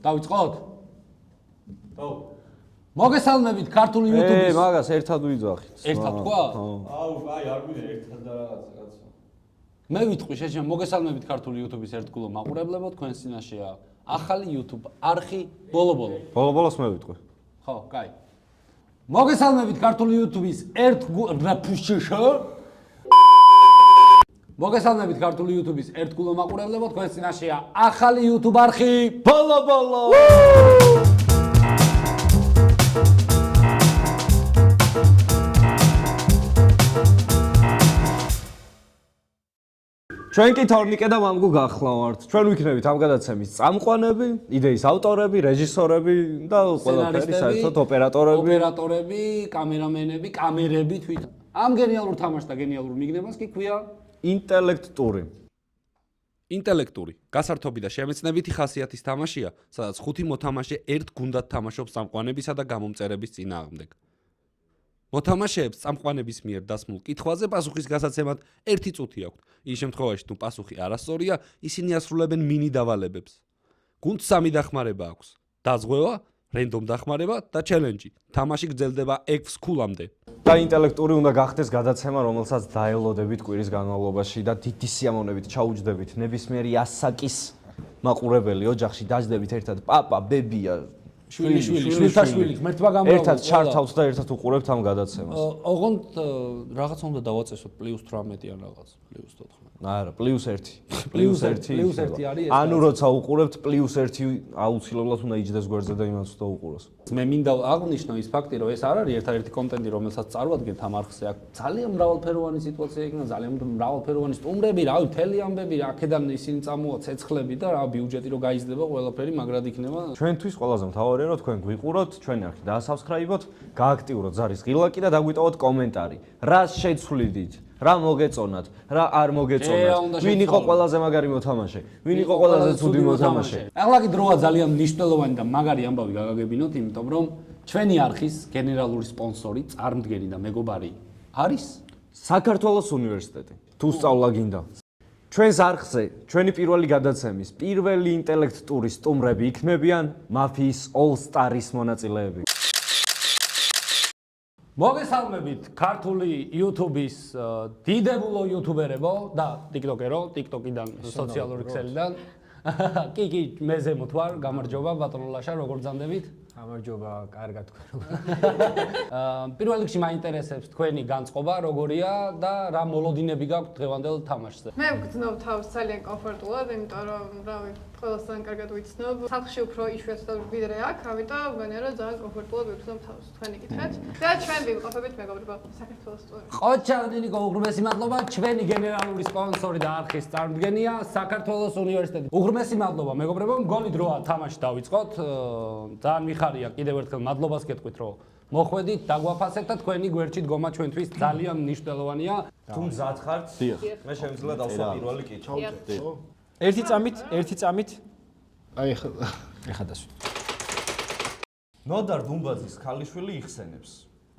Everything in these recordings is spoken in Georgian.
დავიწყოთ? ხო. მოგესალმებით ქართული YouTube-ის. მაგას ერთად ვიძახით. ერთად თქვა? აუ, აი, არ გვინდა ერთად და რაღაცა კაცო. მე ვიტყვი შეჭამ მოგესალმებით ქართული YouTube-ის ერთგულო მაყურებლებო, თქვენს წინაშეა ახალი YouTube არხი ბოლო-ბოლო. ბოლო-ბოლოს მე ვიტყვი. ხო, კაი. მოგესალმებით ქართული YouTube-ის მოგესალმებით ქართული YouTube-ის ერთგულო მაყურებლებო, თქვენს წინაშეა ახალი YouTube არხი ბოლო-ბოლო. ჩვენ კი თორნიკე და მამგუ გახლავართ. ჩვენ ვიქნებით ამ გადაცემის წამყვანები, იდეის ავტორები, რეჟისორები და ყველაფერი საერთოდ ოპერატორები, კამერამენები, კამერები თვითონ. ამ გენიალურ თამაშს და გენიალურ მიგნებას კი ქვია ინტელექტური. ინტელექტური, გასართობი და შემეცნებითი ხასიათის თამაშია, სადაც 5 მოთამაშე ერთ გუნდად თამაშობს წამყვანებისა და გამომწერების წინააღმდეგ. მოთამაშეებს წამყვანების მიერ დასმულ კითხვაზე პასუხის გასაცემად 1 წუთი აქვთ. იმ შემთხვევაში, თუ პასუხი არასწორია, ისინი ასრულებენ მინი დავალებებს. გუნდს 3 დახმარება აქვს: დაზღვევა, რენდომ დახმარება და ჩელენჯი. თამაში გრძელდება 6 ქულამდე. და ინტელექტური უნდა გახდეს გადაცემა, რომელსაც დაელოდებით კვირის განმავლობაში და დიდი სიამოვნებით ჩაუჯდებით ნებისმიერი ასაკის მაყურებელი ოჯახში დაждდებით ერთად პაპა, ბებია, შვილთაშვილი, ღმერთმა გამრავალ. ერთად ჩართავთ და ერთად უყურებთ ამ გადაცემას. ოღონდ რაღაცა უნდა დავაწესოთ +18 ან რაღაც, +14. არა, +1. +1 არის ეს. ანუ როცა უყურებთ +1 აუცილებლად უნდა იჯდეს გვერდზე და იმას უნდა უყუროს. მე მინდა აღვნიშნო ის ფაქტი, რომ ეს არ არის ერთადერთი კონტენტი, რომელსაც წარვადგენთ ამ არხზე. აქ ძალიან მრავალფეროვანი სიტუაცია იქნება, ძალიან მრავალფეროვანი სტუმრები, რავი, მთელი ამბები, აქედან ისინი წამოვა ცეცხლები და რა ბიუჯეტი რო გაიზრდება, ყველაფერი მაგრად იქნება. ჩვენთვის ყველაზე მთავარია, რომ თქვენ გვიყუროთ, ჩვენი არხი დაასაბსქრაიბოთ, გააქტიუროთ ზარის ღილაკი და დაგვიტოვოთ კომენტარი. რას შეცვლიდით? რა მოგეწონათ, რა არ მოგეწონათ, ვინ იყო ყველაზე მაგარი მოთამაშე, ვინ იყო ყველაზე ცუდი მოთამაშე. ახლა კი დროა ძალიან მნიშვნელოვანი და მაგარი ამბავი გაგაგებინოთ, იმიტომ რომ ჩვენი არხის გენერალური სპონსორი, წარმდგენი და მეგობარი არის საქართველოს უნივერსიტეტი. თუ სწავლა გინდა. ჩვენს არხზე, ჩვენი პირველი გადაცემის პირველი ინტელექტური სტუმრები იქნებიან მაფიის All Stars მონაწილეები. მოგესალმებით ქართული YouTube-ის დიდებულო იუთუბერებო და TikToker-ო, TikTok-იდან, სოციალური ქსელიდან. კი, მე ზემოთ ვარ, გამარჯობა ბატონო ლაშა, როგორ ბრძანდებით? გამარჯობა, კარგად თქვენ. პირველ რიგში მაინტერესებს თქვენი განწყობა, როგორია და რა მოლოდინები გაქვთ დღევანდელ თამაშზე. მე ვგრძნობ თავს ძალიან კომფორტულად, იმიტომ რომ, რავი, ყველასთან კარგად ვიცნობ. სახლში უფრო იშვიათად ვიდრე აქ, ამიტომ მგონია რომ ძალიან კომფორტულად ვგრძნობ თავს. თქვენი კითხეთ. და ჩვენ ვიმყოფებით მეგობრებო საქართველოს სტუმრები. ყოჩაღდინიკო უღრმესი მადლობა, ჩვენი გენერალური სპონსორი და არხის წარმდგენია საქართველოს უნივერსიტეტი. უღრმესი მადლობა მეგობრებო, მგონი დროა თამაში დავიწყოთ. ძალიან მიხარია კიდევ ერთხელ მადლობას გეტყვით, რომ მოხვედით, დაგვაფასეთ და თქვენი გვერდში დგომა ჩვენთვის ძალიან მნიშვნელოვანია. თუ მზად ხართ? მე შემიძლია დავსვა პირველი კითხვა. ერთი წამით. აი ეხლა დასვი. ნოდარ დუმბაძის ქალიშვილი იხსენებს,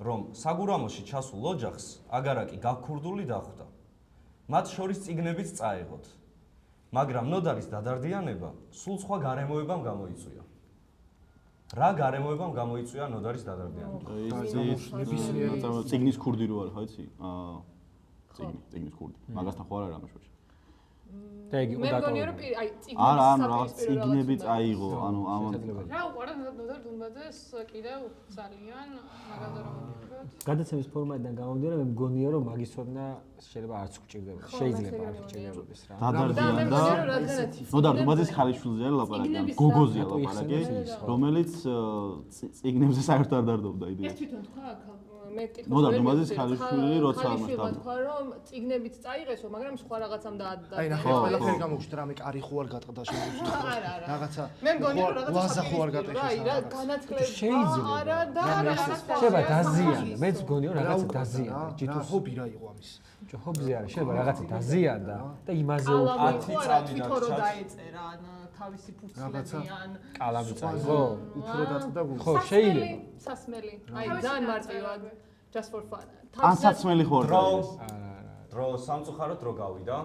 რომ საგურამოში ჩასულ ოჯახს აგარაკი გაქურდული დახვდა. მათ შორის წიგნებიც წაეღოთ. მაგრამ ნოდარის დადარდიანება სულ სხვა გარემოებამ გამოიწვია. რა გარემოებამ გამოიწვია ნოდარის დადარდიანება? წიგნის ქურდი რო არის, ხო იცი? წიგნის ქურდი. მაგასთან ხო არა რამე შოშ. და იგი მე მგონია რომ აი წიგნის არა, რაღაც წიგნები წაიღო, ანუ ამან რა უყარა ნოდარ დუმბაძეს კიდევ ძალიან მაგაზე რომ ვთქვათ. გადაცემის ფორმატიდან გამომდინარე, მე მგონია რომ მაგისოდნა შეიძლება არც გჭირდება. შეიძლება არ გჭირდებოდეს რა. დადარდიან და ნოდარ დუმბაძის ქალიშვილზეა ლაპარაკი, გოგოზია ლაპარაკი, რომელიც წიგნებზე საერთოდ არ დარდობდა იდეა. ეს თვითონ თქვა აქ მე კითხვა ნოდარ დუმბაძის ქალიშვილი როცა მასშტაბი თქვა რომ წიგნებიც წაიღესო, მაგრამ სხვა რაღაცამ დაადდა. აი ნახე, ყველაფერი გამოვჩნდა, რამე კარი ხო არ გატყდა შემოგვიწევს. რაღაცა მე მგონია რომ რაღაცა ვაზა ხო არ გატეხეს. აი რა განათლება შეიძლება. არა და შეიძლება დაზიანდა. მეც მგონია რომ რაღაცა დაზიანდა. ჯითო ჰობი რა იყო ამის. ჰობზე არის, შეიძლება რაღაცა დაზიანდა და იმაზე თვითონ რო დაეწერა ან თავისი ფურცლები ან კალამი წაიღო. უფრო დაწყდა გულს. ხო, შეიძლება. სასმელი. აი ძალიან მარტივად. Just for fun. ან საცმელი ხო არ არის? დრო სამწუხაროდ დრო გავიდა.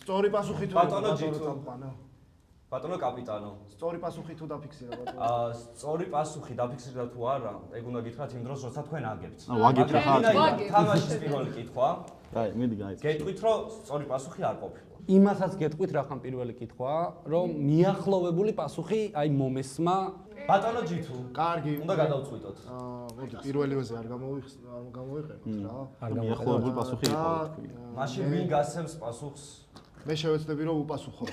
სწორი პასუხი თუ ბატონო ჯითო. ბატონო კაპიტანო. სწორი პასუხი თუ დაფიქსირა ბატონო. სწორი პასუხი დაფიქსირდა თუ არა, ეგ უნდა გითხრათ იმ დროს, როცა თქვენ აგებთ. ვაგებთ ხა. თამაშის პირველი კითხვა. აი, მიდი გაიც. გეტყვით, რომ სწორი პასუხი არ ყოფილა. იმასაც გეტყვით რა ხან პირველი კითხვა, რომ მიახლოვებული პასუხი აი მომესმა ბატონო ჯითუ. კარგი. უნდა გადავწყვიტოთ. მოდი პირველივეზე არ გამოვიყენოთ რა. მიახლოვებული პასუხი იყო თქვი. მაშინ ვინ გასცემს პასუხს? მე შევეცდები რომ უპასუხო.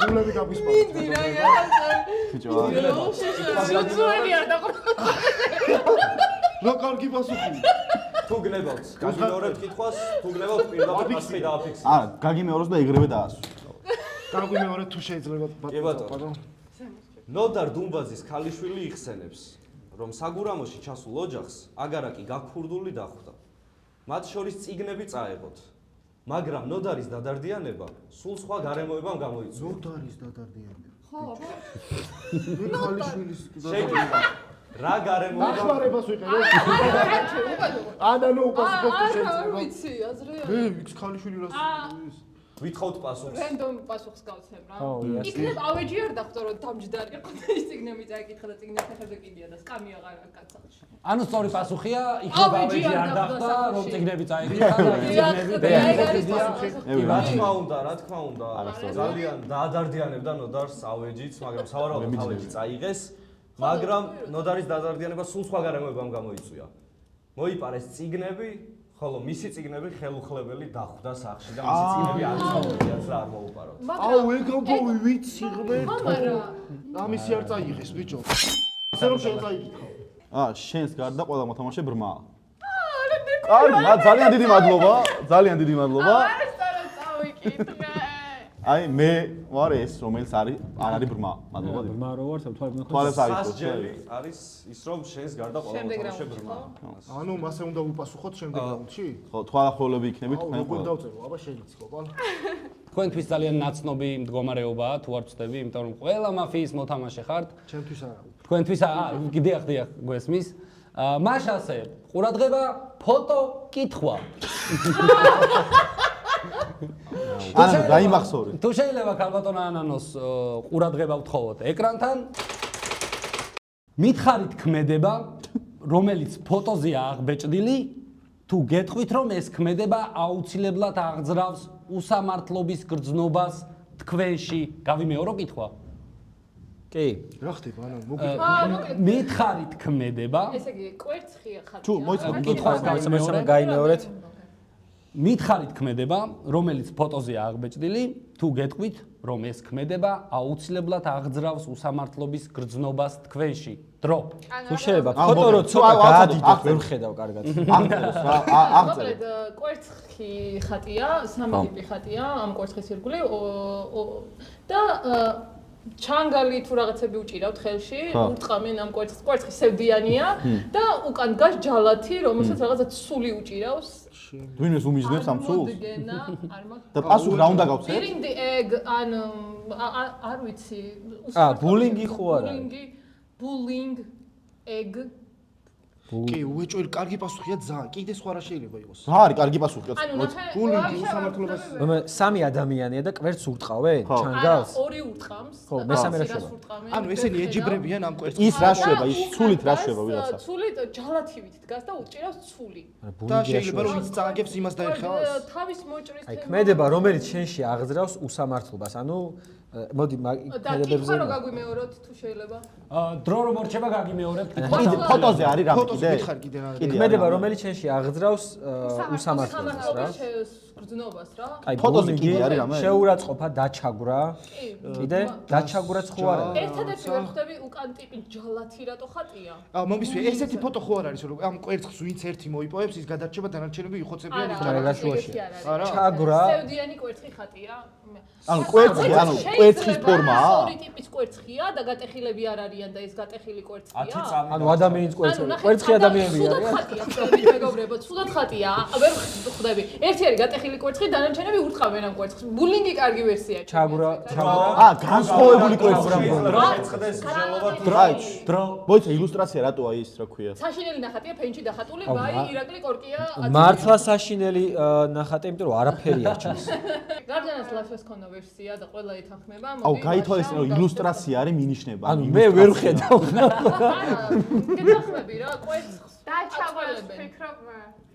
გულები გაგვისპარეთ. მიდი რა იარაღე. ბიჭო, შუცური არ დაყრა. რა კარგი პასუხი. თუ გნებავთ, გაგიმეორებთ კითხვას, თუ გნებავთ პირდაპირ პასუხი დააფიქსიროთ. არა, გაგიმეოროს და ეგრევე დაასვი. გაგვიმეორეთ თუ შეიძლება ბატონო. ნოდარ დუმბაძის ქალიშვილი იხსენებს, რომ საგურამოში ჩასულ ოჯახს აგარაკი გაქურდული დახვდა. მათ შორის წიგნები წაეღოთ. მაგრამ ნოდარის დადარდიანება სულ სხვა გარემოებამ გამოიწვია. ნოდარის დადარდიანება. ხო, მე ქალიშვილის შეგიძლია რა გარემოება ახმარებას ვიყენებ. ანუ უპასუხო თუ შეიძლება. ვიცი, აზრია. მე იქ ქალიშვილი რას ვითხოვთ პასუხს. რენდომ პასუხს გავცემ რა. ხო, იქნებ ავეჯი არ დახვდა რომ დამჯდარი იყო და ის ციგნები წაიკითხა და ციგნებს ახალზე კიდია და სკამი აღარ კაცალში. ანუ სწორი პასუხია, იქნება ავეჯი არ დახვდა, რომ ციგნები წაიკითხა და ციგნები რა თქმა უნდა, რა თქმა უნდა. ძალიან დაადარდიანებდა ნოდარს ავეჯიც, მაგრამ სავარაუდოდ ავეჯი წაიღეს, მაგრამ ნოდარის დადარდიანება სულ სხვა გარემოებამ გამოიწვია. მოიპარეს ციგნები, ხოლო მისი ციგნები ხელუხლებელი დახვდა სახლში და მისი ციგნები არ წავიდიათ რა არ მოუპაროთ. აუ ეგ ამბავი ვიცი ღმერთო. ამისი არ წაიღეს ბიჭო. ასე რომ შეწაიღო. შენს გარდა ყველა მოთამაშე ბრმაა. კარგი, ძალიან დიდი მადლობა, ძალიან დიდი მადლობა. არა, წავიკითხე. აი მე ვარ ეს, რომელიც არ არის ბრმა. მადლობა. ბრმა რო ვარ, თვალებს თვალებს არის ხო? სასჯელი არის ის რომ შენს გარდა ყველა მოთამაშე ბრმაა. ანუ მასე უნდა უპასუხოთ შემდეგ რაუნდში? ხო, თვალახმოვანები იქნებით თქვენ როგორ ყველა. დავწერო? აბა შეიძლება ხო? თქვენთვის ძალიან ნაცნობი მდგომარეობაა, თუ არ ვწდები, იმიტომ რომ ყველა მაფიის მოთამაშე ხართ. ჩემთვის არა. თქვენთვის დიახ, გვესმის. მაშ ასე, ყურადღება, ფოტო, კითხვა. ანუ დაიმახსოვრე. თუ შეიძლება ქალბატონ ანანოს ყურადღება ვთხოვოთ ეკრანთან. მითხარით ქმედება, რომელიც ფოტოზეა აღბეჭდილი, თუ გეტყვით, რომ ეს ქმედება აუცილებლად აღძრავს უსამართლობის გრძნობას თქვენში. გავიმეორო კითხვა? კი. რა ხდება ანუ მითხარით ქმედება, ესე იგი, კვერცხია ხატია. თუ მოიწყო კითხვა გაიმეორეთ. მითხარით ქმედება, რომელიც ფოტოზეა აღბეჭდილი, თუ გეტყვით, რომ ეს ქმედება აუცილებლად აღძრავს უსამართლობის გრძნობას თქვენში. დრო. თუ შეიძლება ფოტო რო ცოტა გაადიდოთ, ვერ ხედავ კარგად. აღწეროს რა, აღწერე. მოკლედ კვერცხი ხატია, სამი ტიპი ხატია, ამ კვერცხის ირგვლივ და ჩანგალი თუ რაღაცები უჭირავთ ხელში, ურტყამენ ამ კვერცხს სევდიანია და უკან დგას ჯალათი, რომელსაც რაღაცა ცული უჭირავს. ვინმეს უმიზნებს ამ ცულს? მოდგენა, არ მაქვს. და პასუხი რა უნდა გავცეთ? Building egg ან არ ვიცი. ბულინგი ხო არა? Bullying egg. კი, უეჭველი კარგი პასუხია ძალიან. კიდე სხვა რა შეიძლება იყოს? რა არის კარგი პასუხი? ანუ ნახე, ბულინგი უსამართლობას. სამი ადამიანია და კვერცხს ურტყავენ? ჩანგალს? ორი ურტყამს. ხო, მესამე რა სირას შევა? ურტყამენ. ანუ ესენი ეჯიბრებიან ამ კვერცხს. ის რა შვება, ის ცულით რა შვება ვიღაცა? ცულით ჯალათივით დგას და უჭირავს ცული. და შეიძლება რომ ის წააგებს იმას დაეხავს. თავის მოჭრის აი ქმედება, რომელიც შენში აღძრავს უსამართლობას. ანუ მოდი და კითხვა რო გაგვიმეოროთ თუ შეიძლება. დრო რომ მორჩება გაგიმეორებთ. კიდე ფოტოზე არის რამე ფოტოს კიდე? მითხარ კიდე რა. ქმედება, რომელიც შენში აღძრავს უსამართლობას რა. გრძნობას რა. აი ფოტოზე კიდე არის რამე? შეურაცხყოფა, დაჩაგვრა. კიდე დაჩაგვრაც ხო არა? ერთადერთი ვერ ხვდები უკან ტიპი ჯალათი რატო ხატია? მომისვე, ესეთი ფოტო ხო არ არის, რომ ამ კვერცხს ვინც ერთი მოიპოვებს, ის გადარჩება დანარჩენები იხოცებიან ის ჯალათში. არა. ჩაგვრა. სევდიანი კვერცხი ხატია. ანუ კვერცხი, ანუ კვერცხის ფორმაა? ორი ტიპის კვერცხია და გატეხილები არ არიან და ეს გატეხილი კვერცხია? ანუ ადამიანის კვერცხი ადამიანები არიან. სულად არიან. ხატია, ხდები მეგობრებო, სულად ხატია. ვერ ხდები. ერთი არის გატეხილი კვერცხი, დანარჩენები ურტყავენ ამ კვერცხს. ბულინგი კარგი ვერსია. ჩაგვრა. განსხვავებული კვერცხი. წყდეს მსჯელობა დრო. მოიცა illustrация რატოა ის, რა ქვია? საშინელი ნახატია, ფენჩი დახატული, ბაი, ირაკლი კორკია. მართლა საშინელი ნახატი, იმიტომ რომ არაფერი არჩევს. გარდანაც ლაშას ქონდა ვერსია და ყველა ეთანხმება. აუ, გაითვალეს რომ illustrация არის მინიშნება. ანუ მე ვერ ვხედავ. ეთანხმები რა, კვერცხს. დაჩავარს ფიქრობ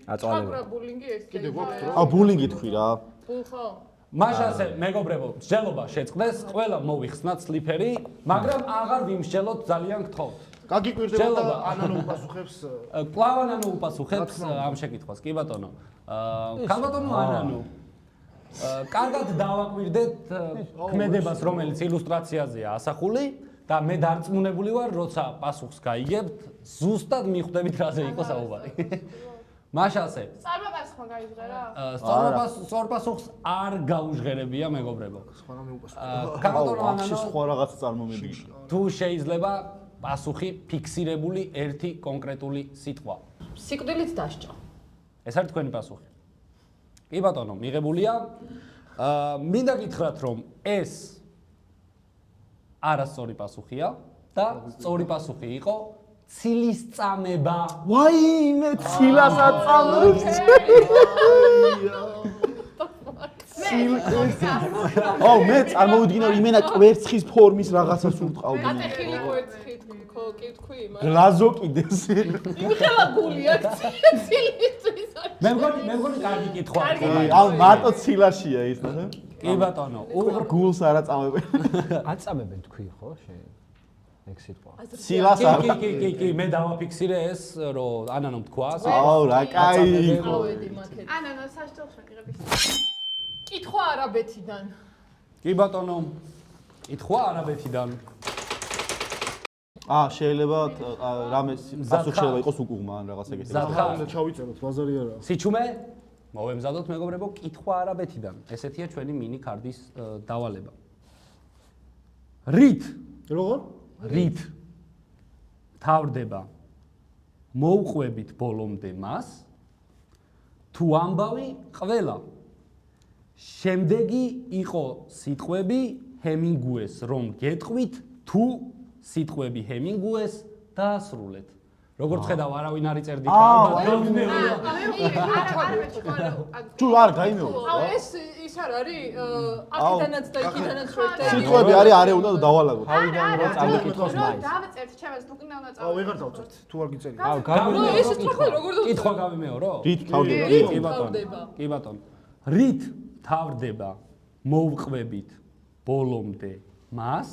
აწვალები. ჩაგვრა ბულინგი ეს. კიდე გვაქვს რა? აუ, ბულინგი თქვი რა. ბულხო. მაშასე მეგობრებო, მსჯელობა შეწყდეს, ყველა მოვიხსნათ სლიფერი, მაგრამ აღარ ვიმსჯელოთ, ძალიან გთხოვთ. გაგიკვირდება და ანანო უპასუხებს. კლავ ანანო უპასუხებს ამ შეკითხვას, კი ბატონო. ქალბატონო ანანო. კარგად დავაკვირდეთ ქმედებას, რომელიც ილუსტრაციაზეა ასახული და მე დარწმუნებული ვარ, როცა პასუხს გაიგებთ, ზუსტად მიხვდებით რაზე იყო საუბარი. მაშასე. წარმოპასუხო გაიჟღერა? სწორ პასუხს არ გაუჟღერებია მეგობრებო. სხვა რამე უპასუხო. ქალბატონო ახში ანანო, სხვა რაღაც წარმომედგინე. თუ შეიძლება პასუხი ფიქსირებული ერთი კონკრეტული სიტყვა. სიკვდილით დასჭა. ეს არის თქვენი პასუხი. კი ბატონო, მიღებულია. მინდა გითხრათ, რომ ეს არასწორი პასუხია და სწორი პასუხი იყო ცილისწამება. ვაიმე, ცილას აწამებს. აუ, მე წარმოვიდგინე, რომ იმენა კვერცხის ფორმის რაღაცას ურტყავდი. გატეხილი კვერცხი თქო, კი თქვი, მაგრამ გლაზო კიდეს. იმხელა გული აქ ცილისთვის არ. მე მგონი კარგი კითხვა. აუ, მარტო ცილაშია ის, ნახე. კი ბატონო, გულს არ აწამებენ. აწამებენ თქვი ხო შენ? ეგ სიტყვა. ცილას არ. კი, მე დავაფიქსირე ეს, რომ ანანომ თქვა. აუ, რა კაი იყო. ავედი მაქეთ. ანანო საშტელს მეკრების. კითხვა არაბეთიდან. კი ბატონო, კითხვა არაბეთიდან. შეიძლება რამე პასუხი შეიძლება იყოს უკუღმა ან რაღაც ეგეთი. ზათხარ. და ჩავიწეროთ, ბაზარი არა. სიჩუმე? მოვემზადოთ მეგობრებო, კითხვა არაბეთიდან. ესეთია ჩვენი მინი კარდის დავალება. რით როგორ? რით თავდება მოუყვებით ბოლომდე მას თუ ამბავი ყველა შემდეგი იყო სიტყვები ჰემინგუეს რომ გეტყვით თუ სიტყვები ჰემინგუეს დაასრულეთ როგორც ხედავ არავინ არ იწერდით ალბათ გამიმეორე თუ არ გაიმეორე აუ ეს ის არ არის აქედანაც და იქიდანაც როიტერი სიტყვები არის არე უნდა დავალაგოთ თავიდან რო წამიკითხოს მაინც დავწერთ ჩემს უკნელა აუ, წავ. ვეღარ დავწერთ, თუ არ გიწერია. აუ ნუ გამიმეორე ეს თქვა როგორ დავწერთ კითხვა გამიმეორო რით თავდება კი ბატონო კი ბატონო რით თავდება მოვყვებით ბოლომდე მას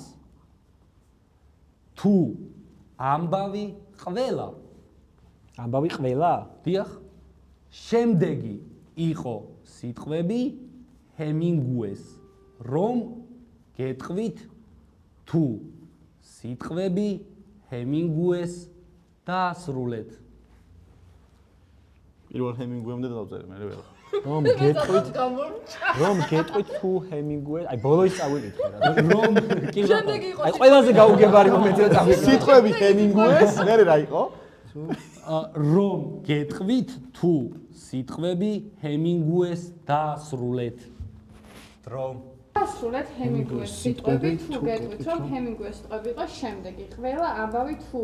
თუ ამბავი ყველა ამბავი ყველა დიახ შემდეგი იყო სიტყვები ჰემინგუეს რომ გეტყვით თუ სიტყვები ჰემინგუეს დაასრულეთ პირველ ჰემინგუემდე დავწერე მე ვეღარ რომ გეტყვით თუ ჰემინგუე აი ბოლოს წავიკითხე რა რომ კი შემდეგი იყო აი ყველაზე გაუგებარი მომენტია წავიკითხე სიტყვები ჰემინგუეს მე რა იყო რომ გეტყვით თუ სიტყვები ჰემინგუეს დაასრულეთ დრო დასრულეთ ჰემინგუეს სიტყვები თუ გეტყვით რომ ჰემინგუეს სიტყვები იყო შემდეგი ყველა ამბავი თუ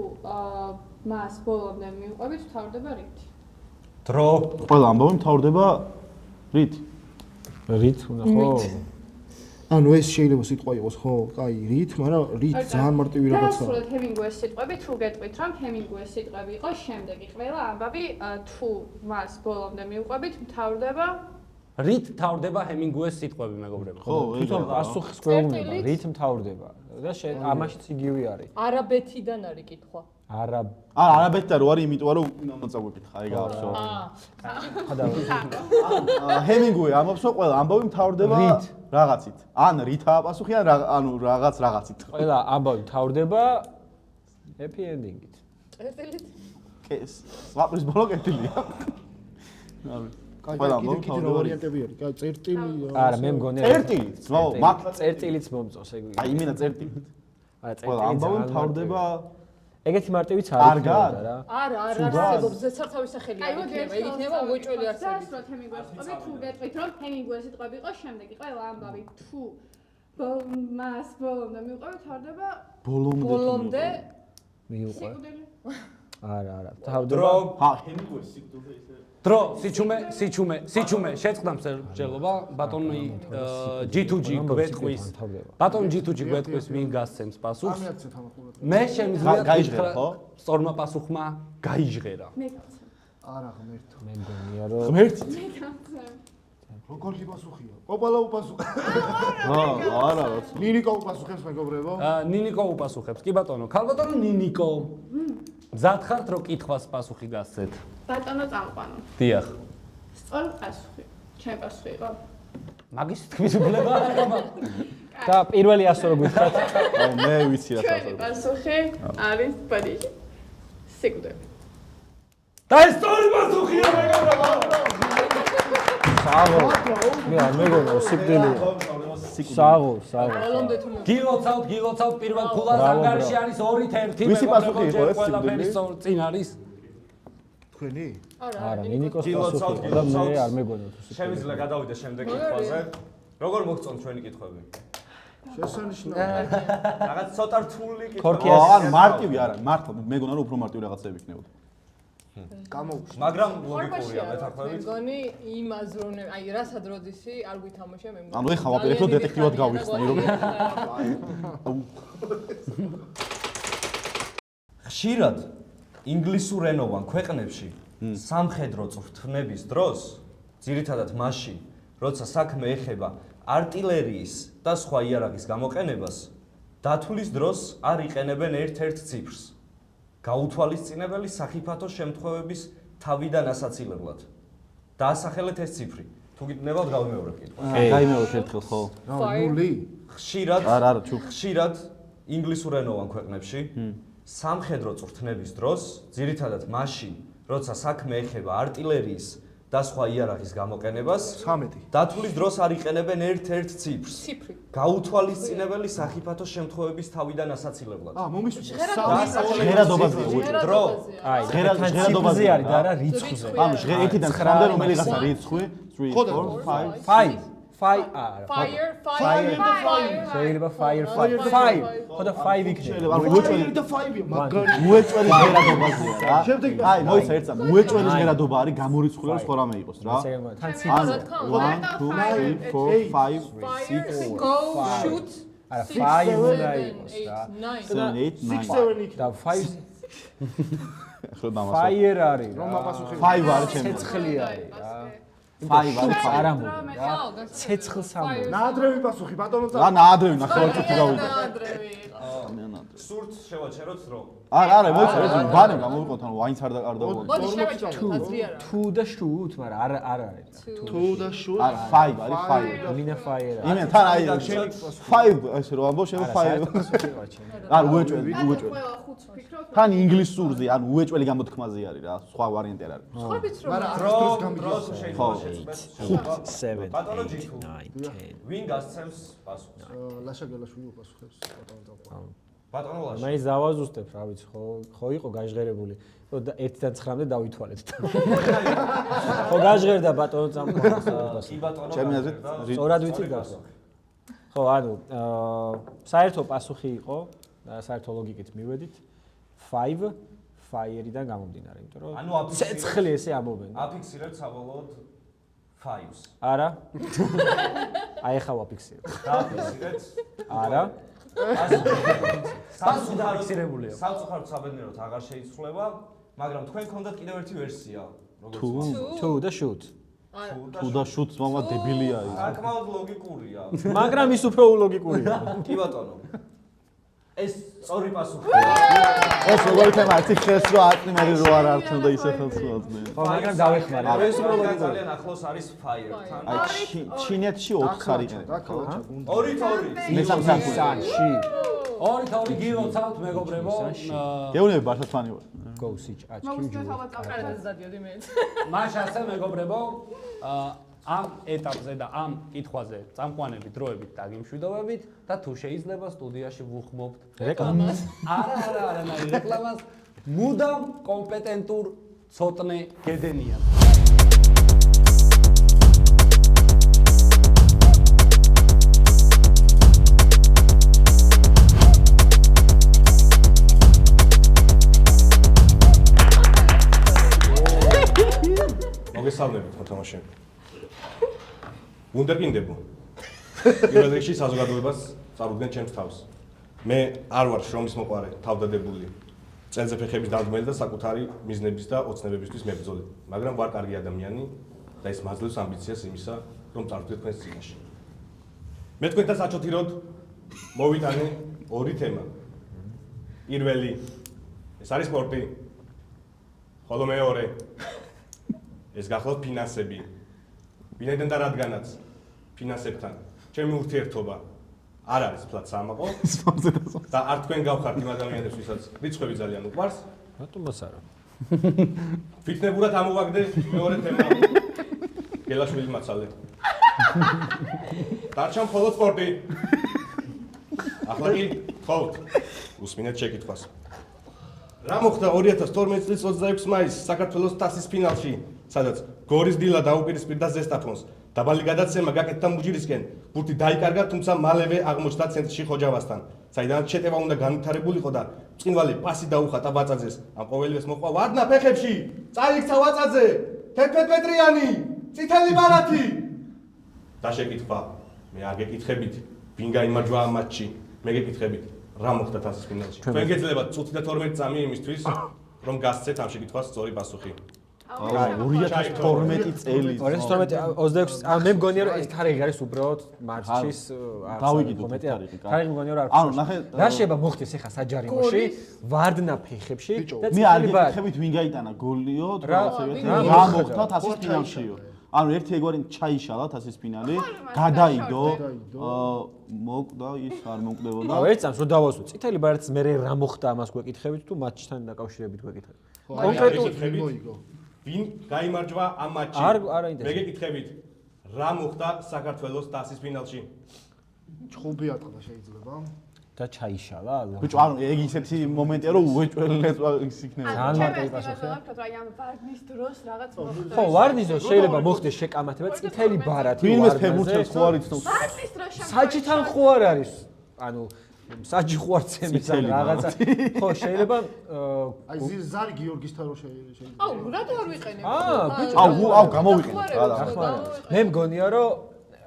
მას ბოლომდე მივყვებით თავდება რით დრო ყველა ამბავი მთავრდება რით რით უნდა ხო ანუ ეს შეიძლება სიტყვა იყოს ხო? კაი, რით, მაგრამ რით ძალიან მარტივი რაღაცაა. დასრულეთ ჰემინგუეს სიტყვები თუ გეტყვით რომ ჰემინგუეს სიტყვები იყო შემდეგი ყველა ამბავი თუ მას ბოლომდე მივყვებით მთავრდება რით თავდება ჰემინგუეს სიტყვები მეგობრებო ხო თვითონ პასუხის გვეუბნება რით მთავრდება და შენ ამაშიც იგივე არის არაბეთიდან არის კითხვა არა არაბეთთან რო არის იმიტომ რომ უნდა წაგვიკითხა აი გავსო ჰემინგუე ამბობს რომ ყველა ამბავი მთავრდება რაღაცით ან რითაა პასუხი ანუ რაღაცით ყველა ამბავი მთავრდება happy ending-ით წერტილით სვაპრის ბოლო კეთილია ყველა ამბავი კიდე რა ვარიანტები არის? კაი, წერტილი. არა მე მგონი წერტილი ძმაო მაგ წერტილიც მომწონს ეგ აი იმენა წერტილი არა ყველა ამბავი თავდება ეგეთი მარტივიც არ კარგად? იქნება რა. არა, არსებობს ზეცართავის სახელი არ იქნება, ეგ იქნება უეჭველი არსებობს. არსებით. რომ ჰემინგუეის ტყვები თუ გეტყვით რომ ჰემინგუეის ტყვები იყო შემდეგი ყველა ამბავი თუ მას ბოლომდე მივყვებით თავდება ბოლომდე მიუყვე. სიკვდილი. არა, თავდება ჰა ჰემინგუეის სიკვდილზე ისე დრო, სიჩუმე, შეწყდა მსჯელობა, ბატონი G2G გვეტყვის. ბატონ G2G გვეტყვის ვინ გასცემს პასუხს. ამიაცეთ ამახურად. მე შემიძლია გაიჟღერა, ხო? სწორმა პასუხმა გაიჟღერა. მე გავცემ. არა ღმერთო. მე მგონია რომ ღმერთი მე გავცემ. როგორი პასუხია? ყოფილა უპასუხა. არა რაც ნინიკო უპასუხებს მეგობრებო. ნინიკო უპასუხებს. კი ბატონო, ქალბატონო ნინიკო. მზად ხართ რომ კითხვას პასუხი გასცეთ? ბატონო წამყვანო. დიახ. სწორი პასუხი. ჩემი პასუხი იყო. მაგის თქვის უფლება არ აქვს. და პირველი 100 რო გითხრათ მე ვიცი რა ჩვენი პასუხი არის ბადიში. სიკვდილი. და ეს სწორი პასუხია მეგობრებო. საღო მე არ მეგონა სიკვდილი საღო ბოლომდე თუ მე გილოცავთ პირველ ქულას ანგარიში არის 2-1 ვისი პასუხი იყო ეს ყველაფერი სიკვდილი? წინ არის. თქვენი? არა ნინიკოს პასუხი და მე არ მეგონა თუ სიკვდილი შემიძლია გადავიდე შემდეგ კითხვაზე. როგორ მოგწონთ ჩვენი კითხვები? შესანიშნავია. რაღაც ცოტა რთული კითხვა. ქორქიას ან მარტივი არა მართლა მეგონა რომ უფრო მარტივი რაღაცები იქნებოდა გამოუშვი. მაგრამ ხორბაშია ლოგიკურია მე მეთაქვებით. მგონი იმას რომ აი რასად როდისი არ გვითამაშე მე ანუ ეხლა ვაპირებთ რომ დეტექტივად გავიხსნი რომ ხშირად ინგლისურენოვან ქვეყნებში სამხედრო წვრთნების დროს, ძირითადად მაშინ, როცა საქმე ეხება артиლერიის და სხვა იარაღის გამოყენებას, დათვლის დროს არ იყენებენ ერთ-ერთ ციფრს. გაუთვალისწინებელი სახიფათო შემთხვევების თავიდან ასაცილებლად. დაასახელეთ ეს ციფრი. თუ გინდებათ გავიმეორებ კითხვას. გაიმეორებ ერთხელ ხო ნული? ხშირად არა ჩუ ხშირად ინგლისურენოვან ქვეყნებში სამხედრო წვრთნების დროს, ძირითადად მაშინ, როცა საქმე ეხება артиლერიის და სხვა იარაღის გამოყენებას, 13. დათვლის დროს არ იყენებენ ერთ-ერთ ციფრს. ციფრი გაუთვალისწინებელი სახიფათო შემთხვევების თავიდან ასაცილებლად. მომისვით. ჟღერადობაზე დრო. აი ჟღერადობაზე ჟღერადობაზე არის და არა რიცხვზე ანუ ჟღერ 1-დან 9-მდე რომელიღაცა რიცხვი 3 ხო და 4 5 5 არა fire შეიძლება fire 5 ხო და 5 იქნება ანუ უეჭველი და 5-ია, მაგარი. უეჭველი ჟღერადობაზეა რა შემდეგ აი მოიცა ერთსა უეჭველი ჟღერადობა არის გამორიცხული რომ სხვა რამე იყოს რა თან ანუ ციფრ 1 2 3 4 5 6 go shoot არა 5 უნდა იყოს რა 9 7 8 9 6-7 იქნება. და 5 ხო დამასო fire არის რომ რა მაპასუხე. 5 არის ჩემი ცეცხლი არის რა 5 არის არა მოდი რა ცეცხლს ამბობ ნაადრევი პასუხი, ბატონო რა წამო. ნაადრევი ნახევარწუთი გავიდა ადრევი იყო სურთ შევაჩეროთ დრო. არა მოიცა ეს ბანე გამოვიყოთ ანუ ვაინც არ დაყარდა მოდი შევაჭროთ აზრი არა თუ და შუთ მაგრამ არა არის თუ და შუთ. არა 5 არის 5 მინა fire იმენ თან აი 5 ესე რომ ამბობ შენ 5 არა უეჭველი უეჭველი ყველა ხუთს ფიქრობთ. თან ინგლისურზე ანუ უეჭველი გამოთქმაზე არის რა სხვა ვარიანტი არ არის ხობიც რომ მაგრამ დრო არასდროს დრო გამიგია. შეიძლება შეიცვალოს. 7 ბატონო G2. 9 10 ვინ გასცემს პასუხს? ლაშა გელაშვილი უპასუხებს ბატონო წამო. ბატონო ლაშა. მაინც დავაზუსტებ რა ვიცი ხო იყო გაჟღერებული რომ 1-დან 9-მდე დავითვალეთ ხო გაჟღერდა ბატონო წამყვანს კი ბატონო. ჩემი აზრით სწორად ვიცით გასა ხო ანუ საერთო პასუხი იყო და საერთო ლოგიკით მივედით 5 fire-დან გამომდინარე იმიტომ რომ ანუ აფიქსირეთ. ცეცხლი ესე ამობენ აფიქსირეთ საბოლოოდ 5-ს. არა აი ახლა ვაფიქსირებ დააფიქსირეთ. არა დაფიქსირებულია. სამწუხაროდ საბედნიეროდ აღარ შეიცვლება, მაგრამ თქვენ გქონდათ კიდევ ერთი ვერსია, როგორც თუ და shoot თუ და შუც მამა დებილია ის საკმაოდ ლოგიკურია. მაგრამ ის უფრო ულოგიკურია კი ბატონო. ეს სწორი პასუხია. ეს როგორი თემა არის ხეს რო აწნი მე რო არ არჩენ და ისე ხელს მოაწნე ხო მაგრამ დავეხმარე ეს უფრო ძალიან ახლოს არის Fire-თან. აი ჩინეთში 4 არის და ქალაქა გუნდა. 2-2. მესამ სამში სანში 2-2 გილოცავთ მეგობრებო. გეუნები ბარსათვანი ვარ go siege აჩქი მოგწონთ ალბათ არა წავიდეთ. დადიოდი მე მაშ ასე მეგობრებო ამ ეტაპზე და ამ კითხვაზე წამყვანები დროებით დაგიმშვიდობებით და თუ შეიძლება სტუდიაში ვუხმობთ რეკლამას. არა, რეკლამას მუდამ კომპეტენტურ ცოტნე გედენიას. მოგესალმებით მოთამაშეები. ვუნდერკინდებო. პირველ რიგში საზოგადოებას წარუდგენ ჩემს თავს. მე არ ვარ შრომის მოყვარე, თავდადებული. წელზე ფეხების დამდგმელი და საკუთარი მიზნების და ოცნებებისთვის მებრძოლი. მაგრამ ვარ კარგი ადამიანი და ეს მაძლევს ამბიციას იმისა, რომ წარვდგე თქვენს წინაშე. მე თქვენთან საჩოთიროდ მოვიტანე ორი თემა. პირველი ეს არის სპორტი. ხოლო მეორე ეს გახლავთ ფინანსები. ვინაიდან და რადგანაც ფინანსებთან ჩემი ურთიერთობა არ არის ფლად საამაყო და არ თქვენ გავხართ იმ ადამიანებს, ვისაც რიცხვები ძალიან უყვარს. რატომაც არა? ფიქნებურად ამოვაგდე მეორე თემა. გელაშვილი მაცალე. დარჩა მხოლოდ სპორტი. ახლა კი ხოთ. უსმინეთ შეკითხვას. რა მოხდა 2012 წლის 26 მაისს საქართველოს თასის ფინალში, სადაც გორის დილა დაუპირისპირდა ზესტაფონს. დაბალი გადაცემა გაკეთდა მუჯირისკენ. ბურთი დაიკარგა, თუმცა მალევე აღმოჩნდა ცენტრში ხოჯავასთან, საიდანაც შეტევა უნდა განვითარებულიყო და ბრწყინვალე პასი დაუხატა ვაწაძეს. ამ ყოველივეს მოყვა ვარდნა ფეხებში. წაიქცა ვაწაძე. 11 მეტრიანი, წითელი ბარათი. და შეკითხვა, მე არ გეკითხებით, ვინ გაიმარჯვა ამ მატჩში. მე გეკითხებით, რა მოხდა თასის ფინალში. თქვენ გეძლებათ წუთი და 12 წამი იმისთვის, რომ გასცეთ ამ შეკითხვას სწორი პასუხი. 2012 წელი 2012 მე მგონია რომ ეს თარიღი არის უბრალოდ მარჩის დავიგიდო თარიღი. თარიღი მგონია რომ ანუ ნახე რა შეიძლება მოხდეს ახლა საჯარიმოში ვარდნა ფეხებში და მე არ გეკითხებით ვინ გაიტანა გოლიო რა მოხდა თასის ფინალშიო. ანუ ერთი ეგوارინ ჩაიშალა თასის ფინალი, გადაიდო, მოკვდა ის არ მომკვდებოდა. აუ ერთ წამს რომ დავასვო წითელი ბარათის მე რა მოხდა ამას გვეკითხებით თუ მატჩთან დაკავშირებით გვეკითხებით. კონკრეტულად ვინ გაიმარჯვა ამ მატჩში? მე გეკითხებით, რა მოხდა საქართველოს თასის ფინალში? ჩხუბი ატყდა შეიძლება. და ჩაიშალა? ბიჭო, ანუ ეგ ისეთი მომენტია რომ უეჭველეთ ის იქნება. ძალიან მარტივი პასუხი. აი ამ ვარდნის დროს რაღაც მოხდა. ხო, ვარდნის დროს შეიძლება მოხდეს შეკამათება წითელი ბარათი ვინმეს ფეხბურთელს ხო არ იცნობს? ვარდნის დროს საჭითან ხო არ არის? ანუ საჭი ხო არ ცემის რაღაცა. ხო, შეიძლება აი ზარი გიორგის თავ შეიძლება. აუ, რატო არ ვიყენებ? ბიჭო, აუ გამოვიყენეთ რა. მე მგონია რომ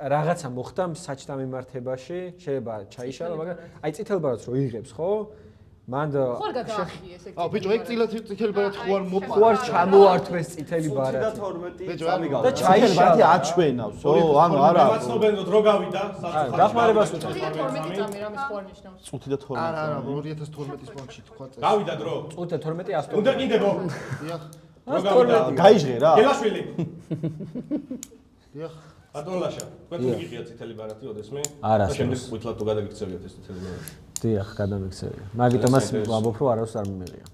რაღაცა მოხდა საჭთა მიმართებაში, შეიძლება ჩაიშალა, მაგრამ აი წითელ ბარათს რო იღებს, ხო? მან ხო არ გადაახიეს ეგ. აუ ბიჭო, ეგ წითელი ბარათი ხო არ მოპყვა. ხო არ ჩამოართვეს წითელი ბარათი. ბიჭო, ამი და ჩაიშალა აჩვენავს, ო, ანუ არა. მაცნობენ რომ დრო გავიდა, საწყო დახმარებას წუთი და 12 წამი რამე ხო არ ნიშნავს. წუთი და 12. არა, 2012-ის პონჩი თქვა წელი. გავიდა დრო. წუთი და 12 100. ვუნდერკინდებო. დიახ. დრო გავიდა. გაიჟღე რა. გელაშვილი. დიახ. ატონლაშა, თქვენ თუ გიგია წითელი ბარათი ოდესმე? არა, შემდეგ ვითლად თუ გადაგიქცევიათ ეს წითელი ბარათი. დიახ, გადამიქცევია. მაგიტომაც ვამბობ რომ არავის არ მიმეღია.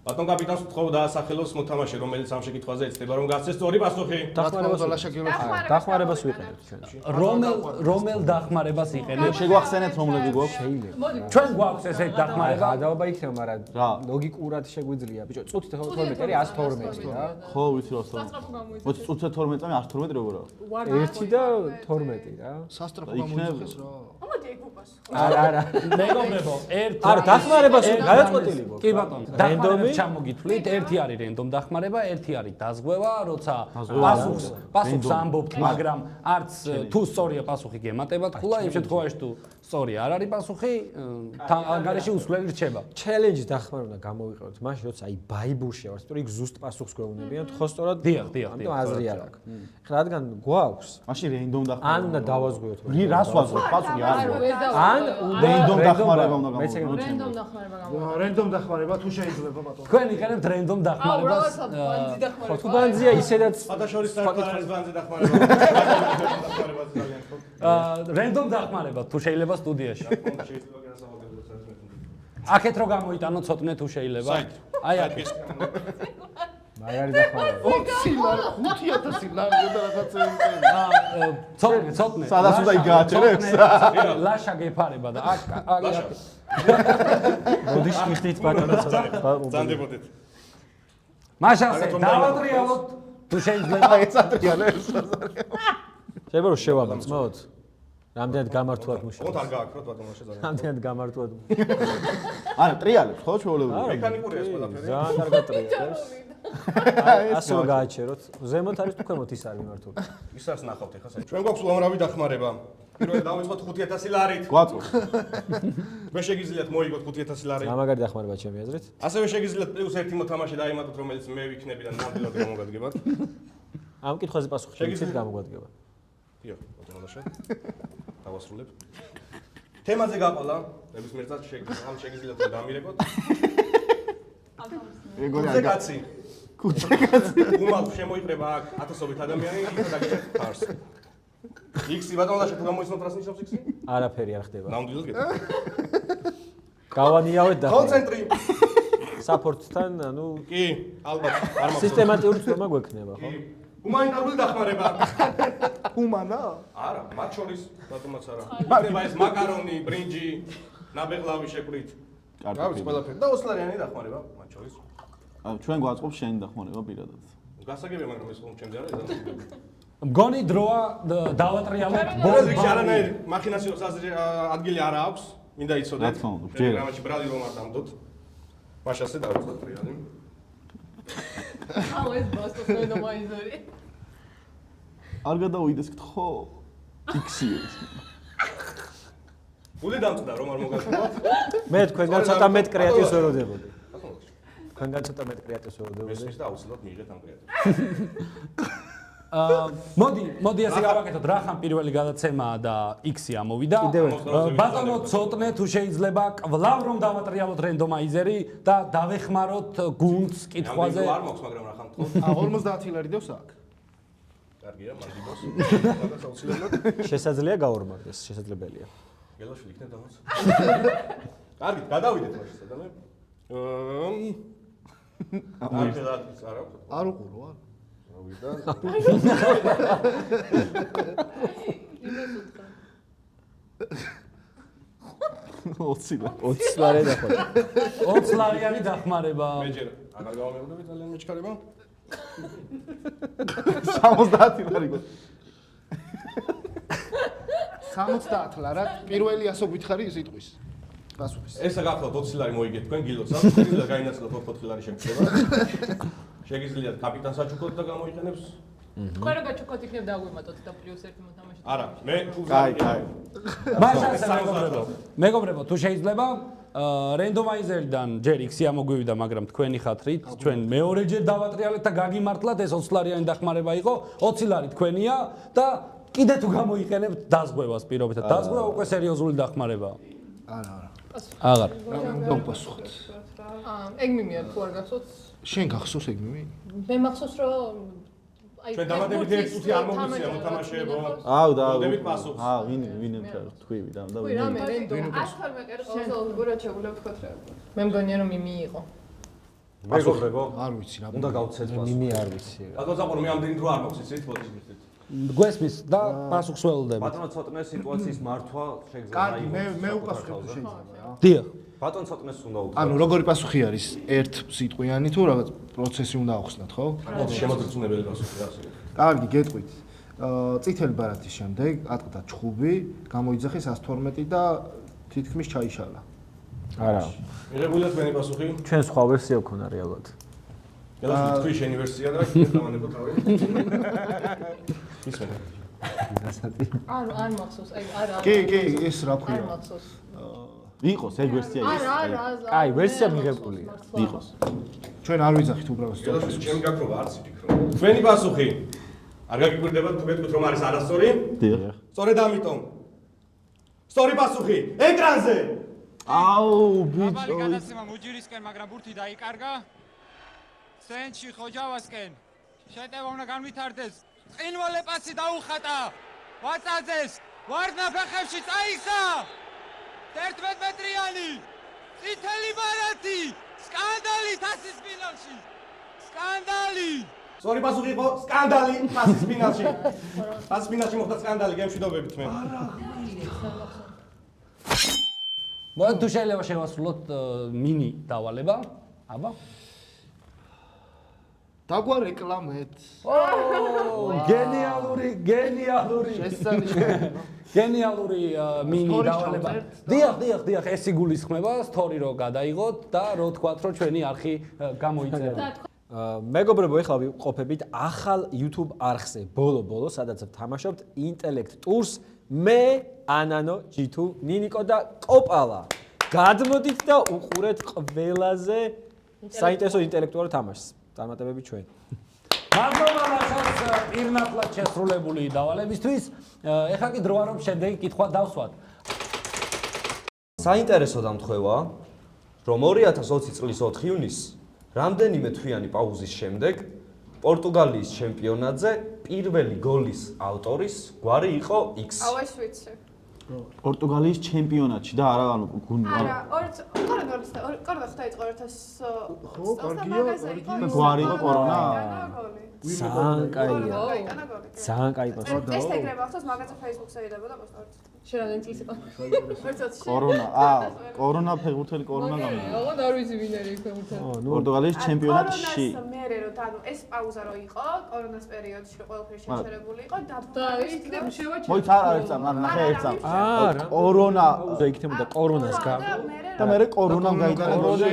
ბატონ კაპიტანს ვთხოვ დაასახელოს მოთამაშე, რომელიც ამ შეკითხვაზე ეცდება რომ გასცეს სწორი პასუხი. დახმარებას ვიყენებთ ჩვენ. რომელ დახმარებას იყენებ? შეგვახსენეთ რომლები გვაქვს? შეიძლება. ჩვენ გვაქვს ესეთ დახმარება. გადაობა იქნება, მაგრამ ლოგიკურად შეგვიძლია. ბიჭო, წუთი და 12 არის 112 რა. ხო, ვიცი რა სწორად. მოდი წუთი და 12 წამი 112 როგორ არის? 1 და 12 რა. სასტრაფო გამოიძახეს რა. ამოდი ეგ უპასუხო. არა. მეგობრებო, ერთ არა, დახმარებას გადაწყვეტილი გვაქვს. კი ბატონო, დახმარებას ჩამოგითვლით, ერთი არის რენდომ დახმარება, ერთი არის დაზღვევა, როცა პასუხს ამბობთ, მაგრამ არც თუ სწორია პასუხი გემატებათ, ხულა იმ შემთხვევაში თუ სწორი არ არის პასუხი, ანგარიში უსვლელი რჩება. ჩელენჯის დახმარება უნდა გამოვიყენოთ, მაშინ როცა აი ბაიბულში ვარ, სწორი ზუსტ პასუხს გვეუბნებიან, ხო სწორად? დიახ. ამიტომ აზრი არ აქვს. ხა რადგან გვაქვს, მაშინ რენდომ დახმარება. ან უნდა დავაზღვიოთ. რას ვაზღვიოთ? პასუხი არ არ ვერ დავ. ან რენდომ დახმარება უნდა მეც ეგრე გამოვიყენოთ. რენდომ დახმარება გამოვა. რენდომ დახმარება თუ შეიძლება ბატონო. თქვენ იყენებთ რენდომ დახმარებას. ბანძი დახმარება. ხო თუ ბანძია ისედაც ფათაშორის საერთაშორის ბანძი დახმარება. დახმარებაზე ძალიან ხო. რენდომ დახმარება თუ შეიძლება სტუდიაში. შეიძლება განსახილველად საერთოდ. აქეთ რო გამოიტანო ცოტნე თუ შეიძლება. აი აქ. მაგარი დახმარება. 20 ლარი 5000 ლარი და რაღაცა იმპერია. ცოტნე. სადაც უნდა იგააჩერებს? ლაშა გეფარება და აქ მოდი შეხდით ბატონო ცოტა. ძანდებოდეთ. მაშასე დავატრიალოთ თუ შეიძლება. ეს ატრიალებს. შეიძლება რომ შევაბწმოთ? რამდენად გამართულად მუშაობს? ოღონდ არ გააქროთ ბატონო შეძალიან. რამდენად გამართულად. არა, ტრიალებს ხო ჩვეულებრივ? მექანიკურია ეს ყველაფერი. ძალიან კარგად ტრიალებს. ასე რომ გააჩეროთ. ზემოთ არის თუ ქვემოთ ის არის მიმართული. ის არის ნახავთ ეხლა საერთოდ. ჩვენ გვაქვს უამრავი დახმარება. პირველად დავიწყოთ 5000 ლარით. გვაწყვეტ. მე შეგიძლიათ მოიგოთ 5000 ლარი. გამაგარი დახმარება ჩემი აზრით. ასევე შეგიძლიათ პლუს 1 მოთამაშე დაიმატოთ, რომელიც მე ვიქნები და ნამდვილად გამოგადგებათ. ამ კითხვაზე პასუხი შეგიძლიათ გამოგვადგება. დიახ, ბატონო ლაშა. დავასრულებ. თემაზე გაყოლა, ნებისმიერ წუთში შეგიძლიათ რომ დამირეკოთ. ეგორი კუძე კაცი. კუძე კაცი. უმალ შემოიყრება აქ ათასობით ადამიანი, იქ დაგიჭერთ ფარს. X-ი ბატონო ლაშა თუ გამოიცნოთ რას ნიშნავს X-ი? არაფერი არ ხდება. ნამდვილად გეტყვი. გავანიავეთ და კონცენტრი. საპორტთან, ანუ კი, ალბათ, არ მაქვს. სისტემატიური ცდომა გვექნება, ხო? ჰუმანიტარული დახმარება. ჰუმანა? არა, მათ შორის ბატონმაც არა. იქნება ეს მაკარონი, ბრინჯი, ნაბეღლავი შეკვრით. რა ვიცი, ყველაფერი და 20 ლარიანი დახმარება მათ შორის. ჩვენ გვაწყობს შენი დახმარება პირადად. გასაგებია, მაგრამ ეს ხომ ჩემზე არის და მგონი დროა დავატრიალოთ ბოლში არანაირი მახინაციოს ადგილი არ აქვს, მინდა იცოდეთ. რა თქმა უნდა, ჯერ. რამაში ბრალი რომ არ დამდოთ. მაშასე დავიწყოთ ტრიალი. აუ ეს ბოსტოს რენდომაიზერი. არ გადავიდეს ხო? X-ი ეს. გული დამწყდა რომ არ მოგაჩვენოთ. მე თქვენგან ცოტა მეტ კრეატივს ვეროდებოდი. თქვენგან ცოტა მეტ კრეატივს ვეროდებოდი. ეს და აუცილებლად მიიღეთ ამ კრეატივს. მოდი ასე გავაკეთოთ, რა ხან პირველი გადაცემაა და X-ი ამოვიდა. ბატონო ცოტნე თუ შეიძლება კვლავ რომ დავატრიალოთ რენდომაიზერი და დავეხმაროთ გუნდს კითხვაზე. არ მაქვს, მაგრამ რა ხან თქო. 50 ლარი დევს აქ. კარგია, მაგდიბოს. მაგას აუცილებლად. შესაძლია გაორმაგდეს, შესაძლებელია. გელაშვილი იქნება დამოც. კარგი, გადავიდეთ მაშინ სადამე. არ უყურო, არა. გავიდა. 20 ლარი დახმარება. 20 ლარიანი დახმარება. მე ჯერ აღარ გავამეუბნები ძალიან მეჩქარება. 70 ლარი გო. 70 ლარად პირველი ასო გითხარი სიტყვის. პასუხის. ესა გახლავთ 20 ლარი მოიგეთ თქვენ გილოცავთ, შეგიძლიათ გაინაცვლოთ 4 ლარი შემწება. შეგიძლიათ კაპიტანს აჩუქოთ და გამოიყენებს. თქვენ რა გაჩუქოთ იქნებ დაგვემატოთ და პლუს 1 მოთამაშე. არა, მე კაი. მაშასე მეგობრებო, თუ შეიძლება რენდომაიზერიდან ჯერ X-ი ამოგვივიდა, მაგრამ თქვენი ხათრით ჩვენ მეორეჯერ დავატრიალეთ და გაგიმართლათ ეს 20 ლარიანი დახმარება იყო, 20 ლარი თქვენია და კიდე თუ გამოიყენებთ დაზღვევას პირობითად. დაზღვევა უკვე სერიოზული დახმარებაა. არა. აღარ. რომ პასუხოთ. ეგ მიმიერ თუ არ გახსოვთ? შენ გახსოვს ეგ მიმი? მე მახსოვს რომ აი ჩვენ დამატებით 1 წუთი არ მოგვიწია მოთამაშეებო. აუ და დებით პასუხს. ვინ თქვი და ვი რამე რენდომ 12 ყერს გურა ჩაგულებ ხოთრა. მე მგონია რომ მიმი იყო. მეგობრებო, არ ვიცი რა. უნდა გავცეთ პასუხს. მიმი არ ვიცი. ბატონო ზაპორო, მე ამდენი დრო არ მაქვს, იცით, მოდი ვიხდით. გვესმის და პასუხს ველოდებით. ბატონო ცოტნე სიტუაციის მართვა შეგიძლია. კარგი, მე უპასუხებ თუ შეიძლება რა. დიახ. ბატონ ცოტნეს უნდა უთხრა. ანუ როგორი პასუხი არის? ერთ სიტყვიანი თუ რაღაც პროცესი უნდა ახსნათ, ხო? შემოწმუნებელი პასუხი რა ასე. კარგი, გეტყვით. წითელი ბარათის შემდეგ ატყდა ჩხუბი, გამოიძახი 112 და თითქმის ჩაიშალა. არა. მიღებულია თქვენი პასუხი? ჩვენ სხვა ვერსია გვქონა რეალურად. გელას თქვი შენი ვერსია და იქნებ დავანებოთ რავი. ისმენ. არ მახსოვს, აი არა. კი, ეს რა არ ქვია? მახსოვს. იყოს ეგ ვერსია ის. არა. აი, ვერსია მიღებულია. იყოს. ჩვენ არ ვიძახით უბრალოდ გელას ჩემი გაქრობა არც იფიქრო. თქვენი პასუხი არ გაგიკვირდებათ თუ გეტყვით რომ არის არასწორი? დიახ. სწორედ ამიტომ. სწორი პასუხი ეკრანზე. აუ ბიჭო. მაღალი გადაცემა მუჯირისკენ, მაგრამ ბურთი დაიკარგა. ცენტრში ხოჯავასკენ. შეტევა უნდა განვითარდეს. წინვალე პასი დაუხატა. ვაწაძეს. ვარდნა ფეხებში წაიქცა. 11 მეტრიანი. წითელი ბარათი. სკანდალი თასის ფინალში. სკანდალი! სწორი პასუხი იყო სკანდალი ფასის ფინალში. ფასის ფინალში მოხდა სკანდალი გემშვიდობებით მე. მოდი თუ შეიძლება შევასრულოთ მინი დავალება. აბა. დაგვარეკლამეთ. გენიალური. გენიალური მინი დავალება. დიახ, ეს იგულისხმება, სტორი რო გადაიღოთ და რო თქვათ, რომ ჩვენი არხი გამოიწერა. მეგობრებო, ეხლა ვიყოფებით ახალ YouTube არხზე, ბოლო, სადაც ვთამაშობთ ინტელექტ ტურს, მე, ანანო, G2, ნინიკო და კოპალა. გადმოდით და უყურეთ ყველაზე საინტერესო ინტელექტუალურ თამაშს. წარმატებები ჩვენ. მადლობა რაშას პირნათლად შესრულებული დავალებისთვის. ეხლა კი დროა რომ შემდეგი კითხვა დავსვათ. საინტერესო დამთხვევაა, რომ 2020 წლის 4 ივნისს რამდენიმე თვიანი პაუზის შემდეგ პორტუგალიის ჩემპიონატზე პირველი გოლის ავტორის გვარი იყო X. აუ ეს ვიცი. პორტუგალიის ჩემპიონატში და არა ანუ არა, კორონა დაიწყო 2000 გვარი იყო კორონა. ძალიან კაია. ძალიან კაი პასუხი. ეს ეგრევე ახსოვს მაგაზე Facebook-ზე იდებოდა პოსტად. შენ წლის იყო. კორონა, კორონა ფეხბურთელი კორონა გამიგა. აღარ არ ვიცი ვინ არის ფეხბურთელი. პორტუგალიის ჩემპიონატში. მერე რომ ანუ ეს პაუზა რო იყო, კორონას პერიოდში ყველაფერი შეჩერებული იყო, და იქნებ შევაჩერე. მოიც არ არის წამ, ნახე ერთ წამ. კორონა და იქნებოდა კორონას გა. და მერე კორონამ გაიტანა გოლი.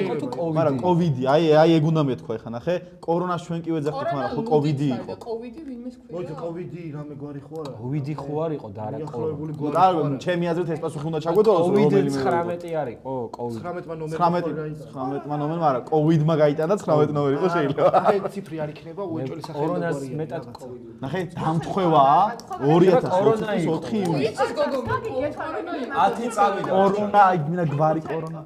მაგრამ კოვიდი, აი ეგ უნდა მეთქვა ხა ნახე, კორონას ჩვენ კი ვეძახით, მაგრამ ხო კოვიდი იყო. კოვიდი ვინმეს ქვია? მოიცა კოვიდი რამე გვარი ხო არა? კოვიდი ხო არ იყო და არა კორონა. და ჩემი აზრით ეს პასუხი უნდა ჩაგვეთვალოს კოვიდი 19 არის, ო კოვიდი. 19-მა ნომერი 19-მა ნომერი, მაგრამ კოვიდმა გაიტანა 19 ნომერი იყო შეიძლება. აი ციფრი არ იქნება უეჭველი სახელი და კორონას გვარია. მეტად კოვიდი. ნახე, დამთხვევაა 2020 4 ივნისს. იცის გოგო, კორონა იყო. 10 წავიდა. კორონა, იგნა გვარი კორონა.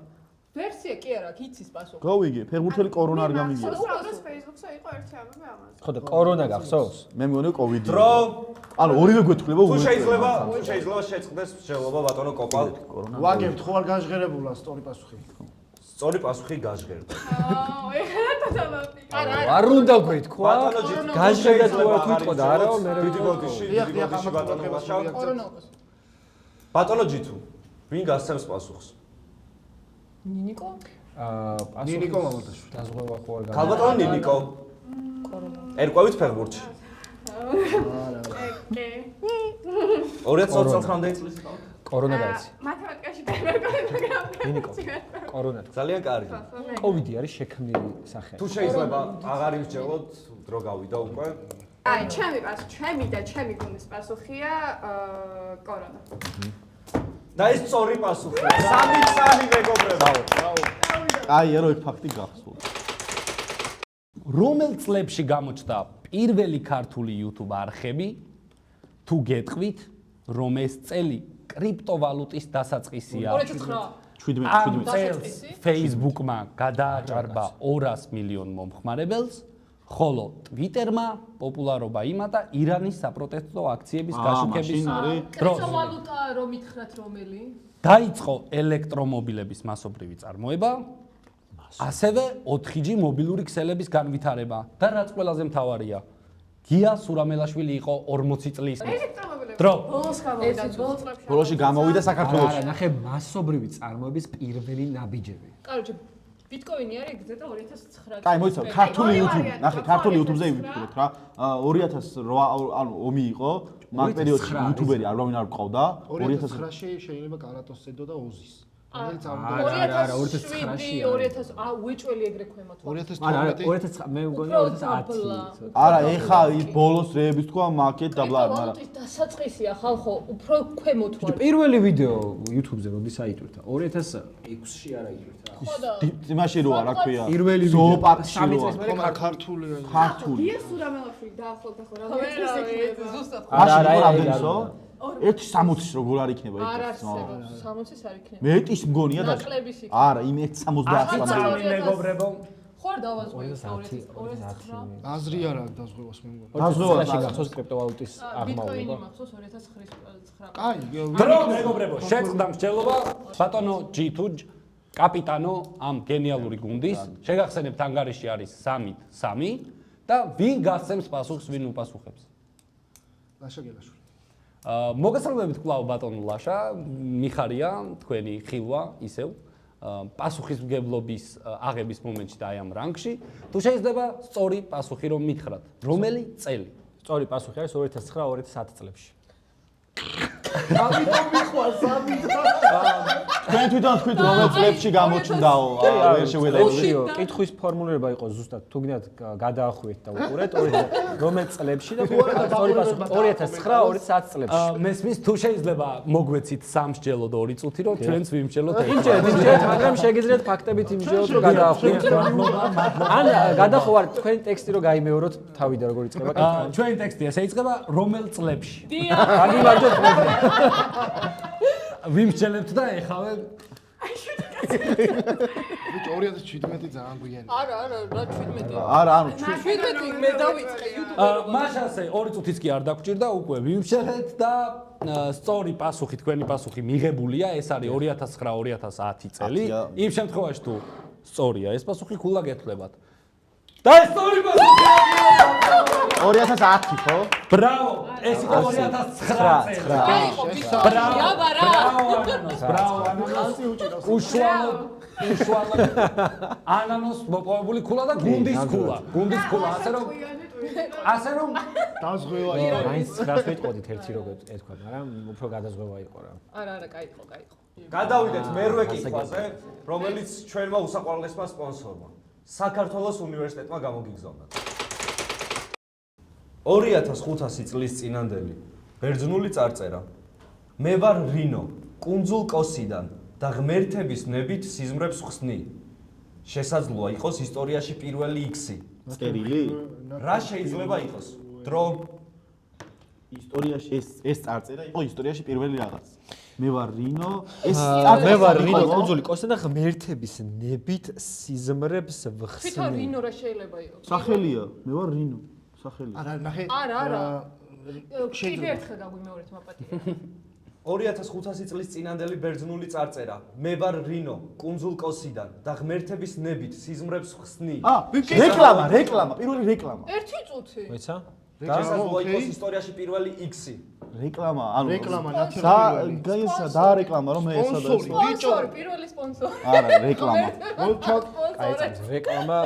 ვერსია კი არა, იცის პასუხი. გავიგე, ფეხბურთელი კორონა არ გამიგია. უბრალოდ Facebook-ზე იყო ერთი ამბავი ამაზე. ხო და კორონა გახსოვს? მე მგონი კოვიდი. დრო ანუ ორივე გვეთქვლება თუ შეიძლება შეწყდეს მსჯელობა ბატონო კოპალ. ვაგებთ ხო არ გაჟღერებულა სწორი პასუხი. სწორი პასუხი გაჟღერდა. ეხლა დავაპიკე. არ უნდა გვეთქვა. ბატონო ჯიტი გაჟღერდა თუ არ თვითყოდა, არა მე დიდი ბოდიში, დიდი ბოდიში ბატონო ვაშავ. კორონა იყოს. ბატონო ჯიტუ, ვინ გასცემს პასუხს? ნინიკო? პასუხი ნინიკო მამონტაშვილი. დაზღვევა ხო არ გამა. ქალბატონო ნინიკო. კორონა. ერკვევით ფეხბურთში. კი. 2020 წელს რამდენი წლის იყო? კორონა გაიცი. მათემატიკაში დაიმარკოდი, მაგრამ ნინიკო. კორონა. ძალიან კარგი. კოვიდი არის შექმნილი სახე. თუ შეიძლება აღარ იმსჯელოთ, დრო გავიდა უკვე. აი, ჩემი და ჩემი გულის პასუხია კორონა. და ეს სწორი პასუხია. 3 მეგობრებო. აი, ერო ეგ ფაქტი გახსოვს. რომელ წლებში გამოჩნდა პირველი ქართული YouTube არხები? თუ გეტყვით, რომ ეს წელი კრიპტოვალუტის დასაწყისია. 2009. ამ წელს Facebook-მა გადააჭარბა 200 მილიონ მომხმარებელს, ხოლო Twitter-მა პოპულარობა იმატა ირანის საპროტესტო აქციების გაშუქების დროს. კრიპტოვალუტა რომ ითხრათ რომელი? დაიწყო ელექტრომობილების მასობრივი წარმოება, ასევე 4G მობილური ქსელების განვითარება და რაც ყველაზე მთავარია, გია სურამელაშვილი იყო 40 წლის დრო. ბოლოს გამოვიდა, ბოლოს წლებში. ბოლოში გამოვიდა საქართველოში. არა, ნახე მასობრივი წარმოების პირველი ნაბიჯები. კაროჩე, ბიტკოინი არის ეგზე და 2009. კაი, მოიცა, ქართული YouTube, ნახე, ქართული YouTube-ზე ვიფიქროთ რა. 2008 ანუ ომი იყო, მაგ პერიოდში YouTuberi არ ვინ არ ყავდა. 2009-ში შეიძლება კარატოს ზედო და ოზის. რომელიც არ 2007 2000 უეჭველი ეგრე ქვემოთ. 2009 მე მგონი 2010. არა, ეხა ბოლოს რეების თქვა მაკეთ და ბლა, მაგრამ დასაწყისია ხალხო, უფრო ქვემოთ ვარ. პირველი ვიდეო YouTube-ზე როდის აიტვირთა? 2006-ში არა აიტვირთა. იმაში როა, რა ქვია? პირველი ზოოპარკში როა. ქართული. გია სურამელაშვილი დაახლოებით ახლა რა ვიცი. ზუსტად. არა, რამდენისო? 1.60-ის როგორ არ იქნება არ ეს? არსებობს, 60-ის არ იქნება. მეტის მგონია და ნაკლების იქნება. არა, იმ 1.70-ს. მეგობრებო, ხო არ დავაზღვევ 2009. აზრი არ აქვს დაზღვევას მე მგონი. დაზღვევაში გახსოვს კრიპტოვალუტის ბიტკოინი აღმავლობა. მახსოვს 2009. კაი, დრო მეგობრებო, შეწყდა მსჯელობა ბატონო G2 კაპიტანო ამ გენიალური გუნდის. შეგახსენებთ ანგარიში არის 3-3 და ვინ გასცემს პასუხს, ვინ უპასუხებს? ლაშა გელაშვილი. მოგესალმებით კვლავ ბატონო ლაშა, მიხარია თქვენი ხილვა ისევ პასუხისმგებლობის აღების მომენტში და აი ამ რანგში. თუ შეიძლება სწორი პასუხი რომ მითხრათ, რომელი წელი? სწორი პასუხი არის 2009-2010 წლებში. ამიტომ მიყვარს თქვენ თვითონ თქვით რომელ წლებში გამოჩნდაო ვერ შევედავთ. კითხვის ფორმულირება იყო ზუსტად თუ გინდათ გადაახვიეთ და უყურეთ რომელ წლებში და სწორი პასუხი 2009-2010 წლებში. მესმის თუ შეიძლება მოგვეცით სამსჯელო და 2 წუთი რომ ჩვენც ვიმსჯელოთ. იმჯერეთ, მაგრამ შეგიძლიათ ფაქტებით იმჯელოთ რომ გადაახვიეთ. ან გადახვართ თქვენ ტექსტი რომ გაიმეოროთ თავიდან როგორ იწყება კითხვა. ჩვენი ტექსტი ესე იწყება რომელ წლებში? გამიმარჯვეთ თქვენ. ვიმსჯელებთ და ეხავე ბიჭო 2017 ძალიან გვიანი. არა, რა 17? არა, ანუ 17 მე დავიწყე YouTube-ზე. მაშასე 2 წუთიც კი არ დაგჭირდა უკვე ვიმსჯელეთ და სწორი პასუხი თქვენი პასუხი მიღებულია, ეს არის 2009-2010 წელი. იმ შემთხვევაში თუ სწორია ეს პასუხი ქულა გეთვლებათ. და ეს სწორი პასუხია 2010 ხო? ბრავო, ეს იყო 2009 წელი. ბრავო, უშუალოდ ანანოს მოპოვებული ქულა და გუნდის ქულა, ასე რომ დაზღვევა მაინც 9-ს ვიტყოდით ერთი როგორ ეთქვა, მაგრამ უფრო გადაზღვევა იყო რა. არა, კაი. გადავიდეთ მერვე კითხვაზე, რომელიც ჩვენმა უსაყვარლესმა სპონსორმა საქართველოს უნივერსიტეტმა გამოგიგზავნა. 2500 წლის წინანდელი ბერძნული წარწერა. მე ვარ რინო, კუნძულ კოსიდან და ღმერთების ნებით სიზმრებს ხსნი. შესაძლოა იყოს ისტორიაში პირველი X-ი. წერილი? რა შეიძლება იყოს? დრო ისტორიაში ეს წარწერა იყო ისტორიაში პირველი რაღაც. მე ვარ რინო, ეს მე ვარ რინო, კუნძული კოსიდან და ღმერთების ნებით სიზმრებს თვითონ ვხსნი. რინო რა შეიძლება იყოს? სახელია, მე ვარ რინო. სახელი. არა, ნახე. არა. კიდე ერთხელ გაგვიმეორეთ მაპატია. 2500 წლის წინანდელი ბერძნული წარწერა. მე ვარ რინო, კუნძულ კოსიდან და ღმერთების ნებით სიზმრებს ხსნი. რეკლამა, პირველი რეკლამა. 1 წუთი. მოიცა? შესაძლოა იყოს ისტორიაში პირველი X-ი. რეკლამა, ანუ რეკლამა ნათელი. გაიცა დაარეკლამა რომ ეს სადაც. სპონსორი, პირველი სპონსორი. არა, რეკლამა. რეკლამა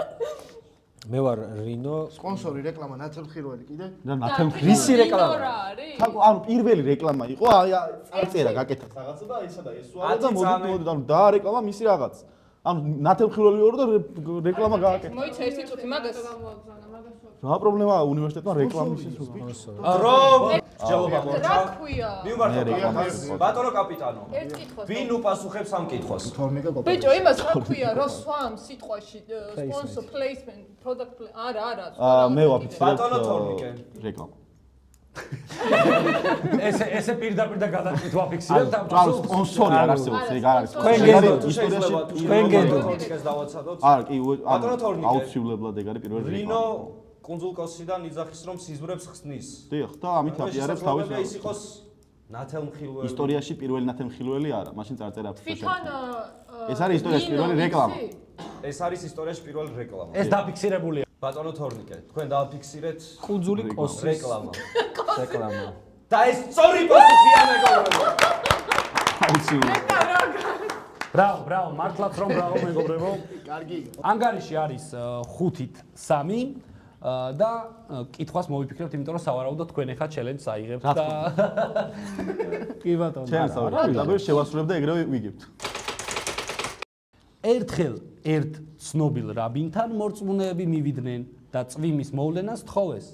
მე ვარ რინო სპონსორი რეკლამა ნათელმხილველი კიდე? და ნათელმხილველი. რისი რეკლამა? ანუ პირველი რეკლამა იყო, აი წარწერა გაკეთა რაღაცა და ესა და ეს სვალა და მოდი ანუ დაარეკლამა მისი რაღაც. ანუ ნათელმხილველი ვარ და რეკლამა გააკეთა. მოიცა 1 წუთი მაგას. რა პრობლემაა უნივერსიტეტმა რეკლამის სპონსორი. დრო ჯელობა მორჩა. რა ქვია? მივმართ ბატონო კაპიტანო. ერთ კითხვას. ვინ უპასუხებს ამ კითხვას? ბიჭო, იმას რა ქვია, რა სვამ სიტყვაში sponsor placement, product არა. მე ვაფიქსირებ ბატონო თორნიკე. რეკლამა. ესე პირდაპირ და გადაწყვეტ ვაფიქსირებთ ამ ანუ სპონსორი არ არსებობს, ეგ არ არის. თქვენ გენდობთ, ისტორიაში თქვენ გენდობთ. თორნიკეს დავაცადოთ. არა, კი, ბატონო თორნიკე. აუცილებლად ეგ არის პირველი რეკლამა. რინო კუნძულ კოსიდან იძახის რომ სიზმრებს ხსნის. დიახ, და ამით აპირებს თავის ის იყოს ნათელმხილველი. ისტორიაში პირველი ნათელმხილველი არა, მაშინ წარწერა თვითონ ეს არის ისტორიაში პირველი რეკლამა. ეს არის ისტორიაში პირველი რეკლამა. ეს დაფიქსირებულია. ბატონო თორნიკე, თქვენ დააფიქსირეთ კუნძული კოსის რეკლამა. რეკლამა. და ეს სწორი პასუხია მეგობრებო. აუცილებლად. ბრავო, მართლაც რომ ბრავო მეგობრებო. კარგი. ანგარიში არის 5-3 და კითხვას მოვიფიქრებთ, იმიტომ რომ სავარაუდოდ თქვენ ახლა ჩელენჯს აიღებთ და კი ბატონო. ჩემს დავით შევასრულებ და ეგრევე ვიგებთ. ერთხელ ერთ ცნობილ რაბინთან მორწმუნეები მივიდნენ და წვიმის მოვლენას თხოვეს.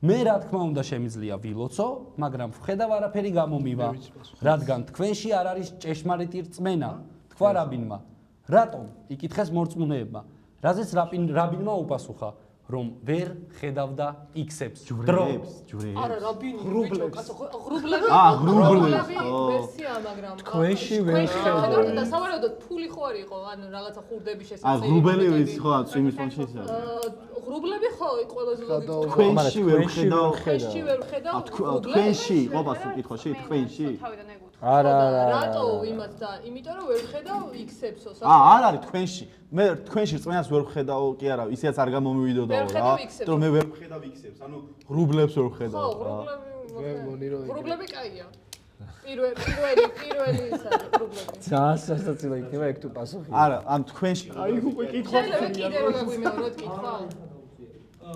მე რა თქმა უნდა შემიძლია ვილოცო, მაგრამ ვხედავ არაფერი გამომივა, რადგან თქვენში არ არის ჭეშმარიტი რწმენა. თქვა რაბინმა. რატომ? იკითხეს მორწმუნეებმა. რაზეც რაბინმა უპასუხა, რომ ვერ ხედავდა X-ებს. ჯვრებს. არა, რაბინი, ბიჭო, კაცო, ღრუბლები. ღრუბლები. ვერსია, მაგრამ თქვენში ვერ ხედავდა. და სავარაუდოდ ფული ხო არ იყო, ანუ რაღაცა ხურდების შესაძლებელი. ღრუბელი ვის ხო, წვიმის მომენტში ის არის. ღრუბლები ხო, ყველაზე ლოგიკურად. თქვენში ვერ ხედავ. თქვენში ვერ ხედავ. თქვენში, ყოფას კითხვაში, თქვენში. თავიდან ეგ არა. რატო იმათ და იმიტომ რომ ვერ ხედავ X-ებსო. არ არის თქვენში. მე თქვენში რწმენას ვერ ვხედავ, კი არა, ისეც არ გამომივიდოდაო რა. რომ მე ვერ ვხედავ X-ებს, ანუ ღრუბლებს ვერ ვხედავ. ხო, ღრუბლები კაია. პირველი ის არის ღრუბლები. ძალიან სასაცილო იქნება ეგ თუ პასუხი. არა, ან თქვენში შეიძლება კიდე რომ გაგვიმეოროთ კითხვა.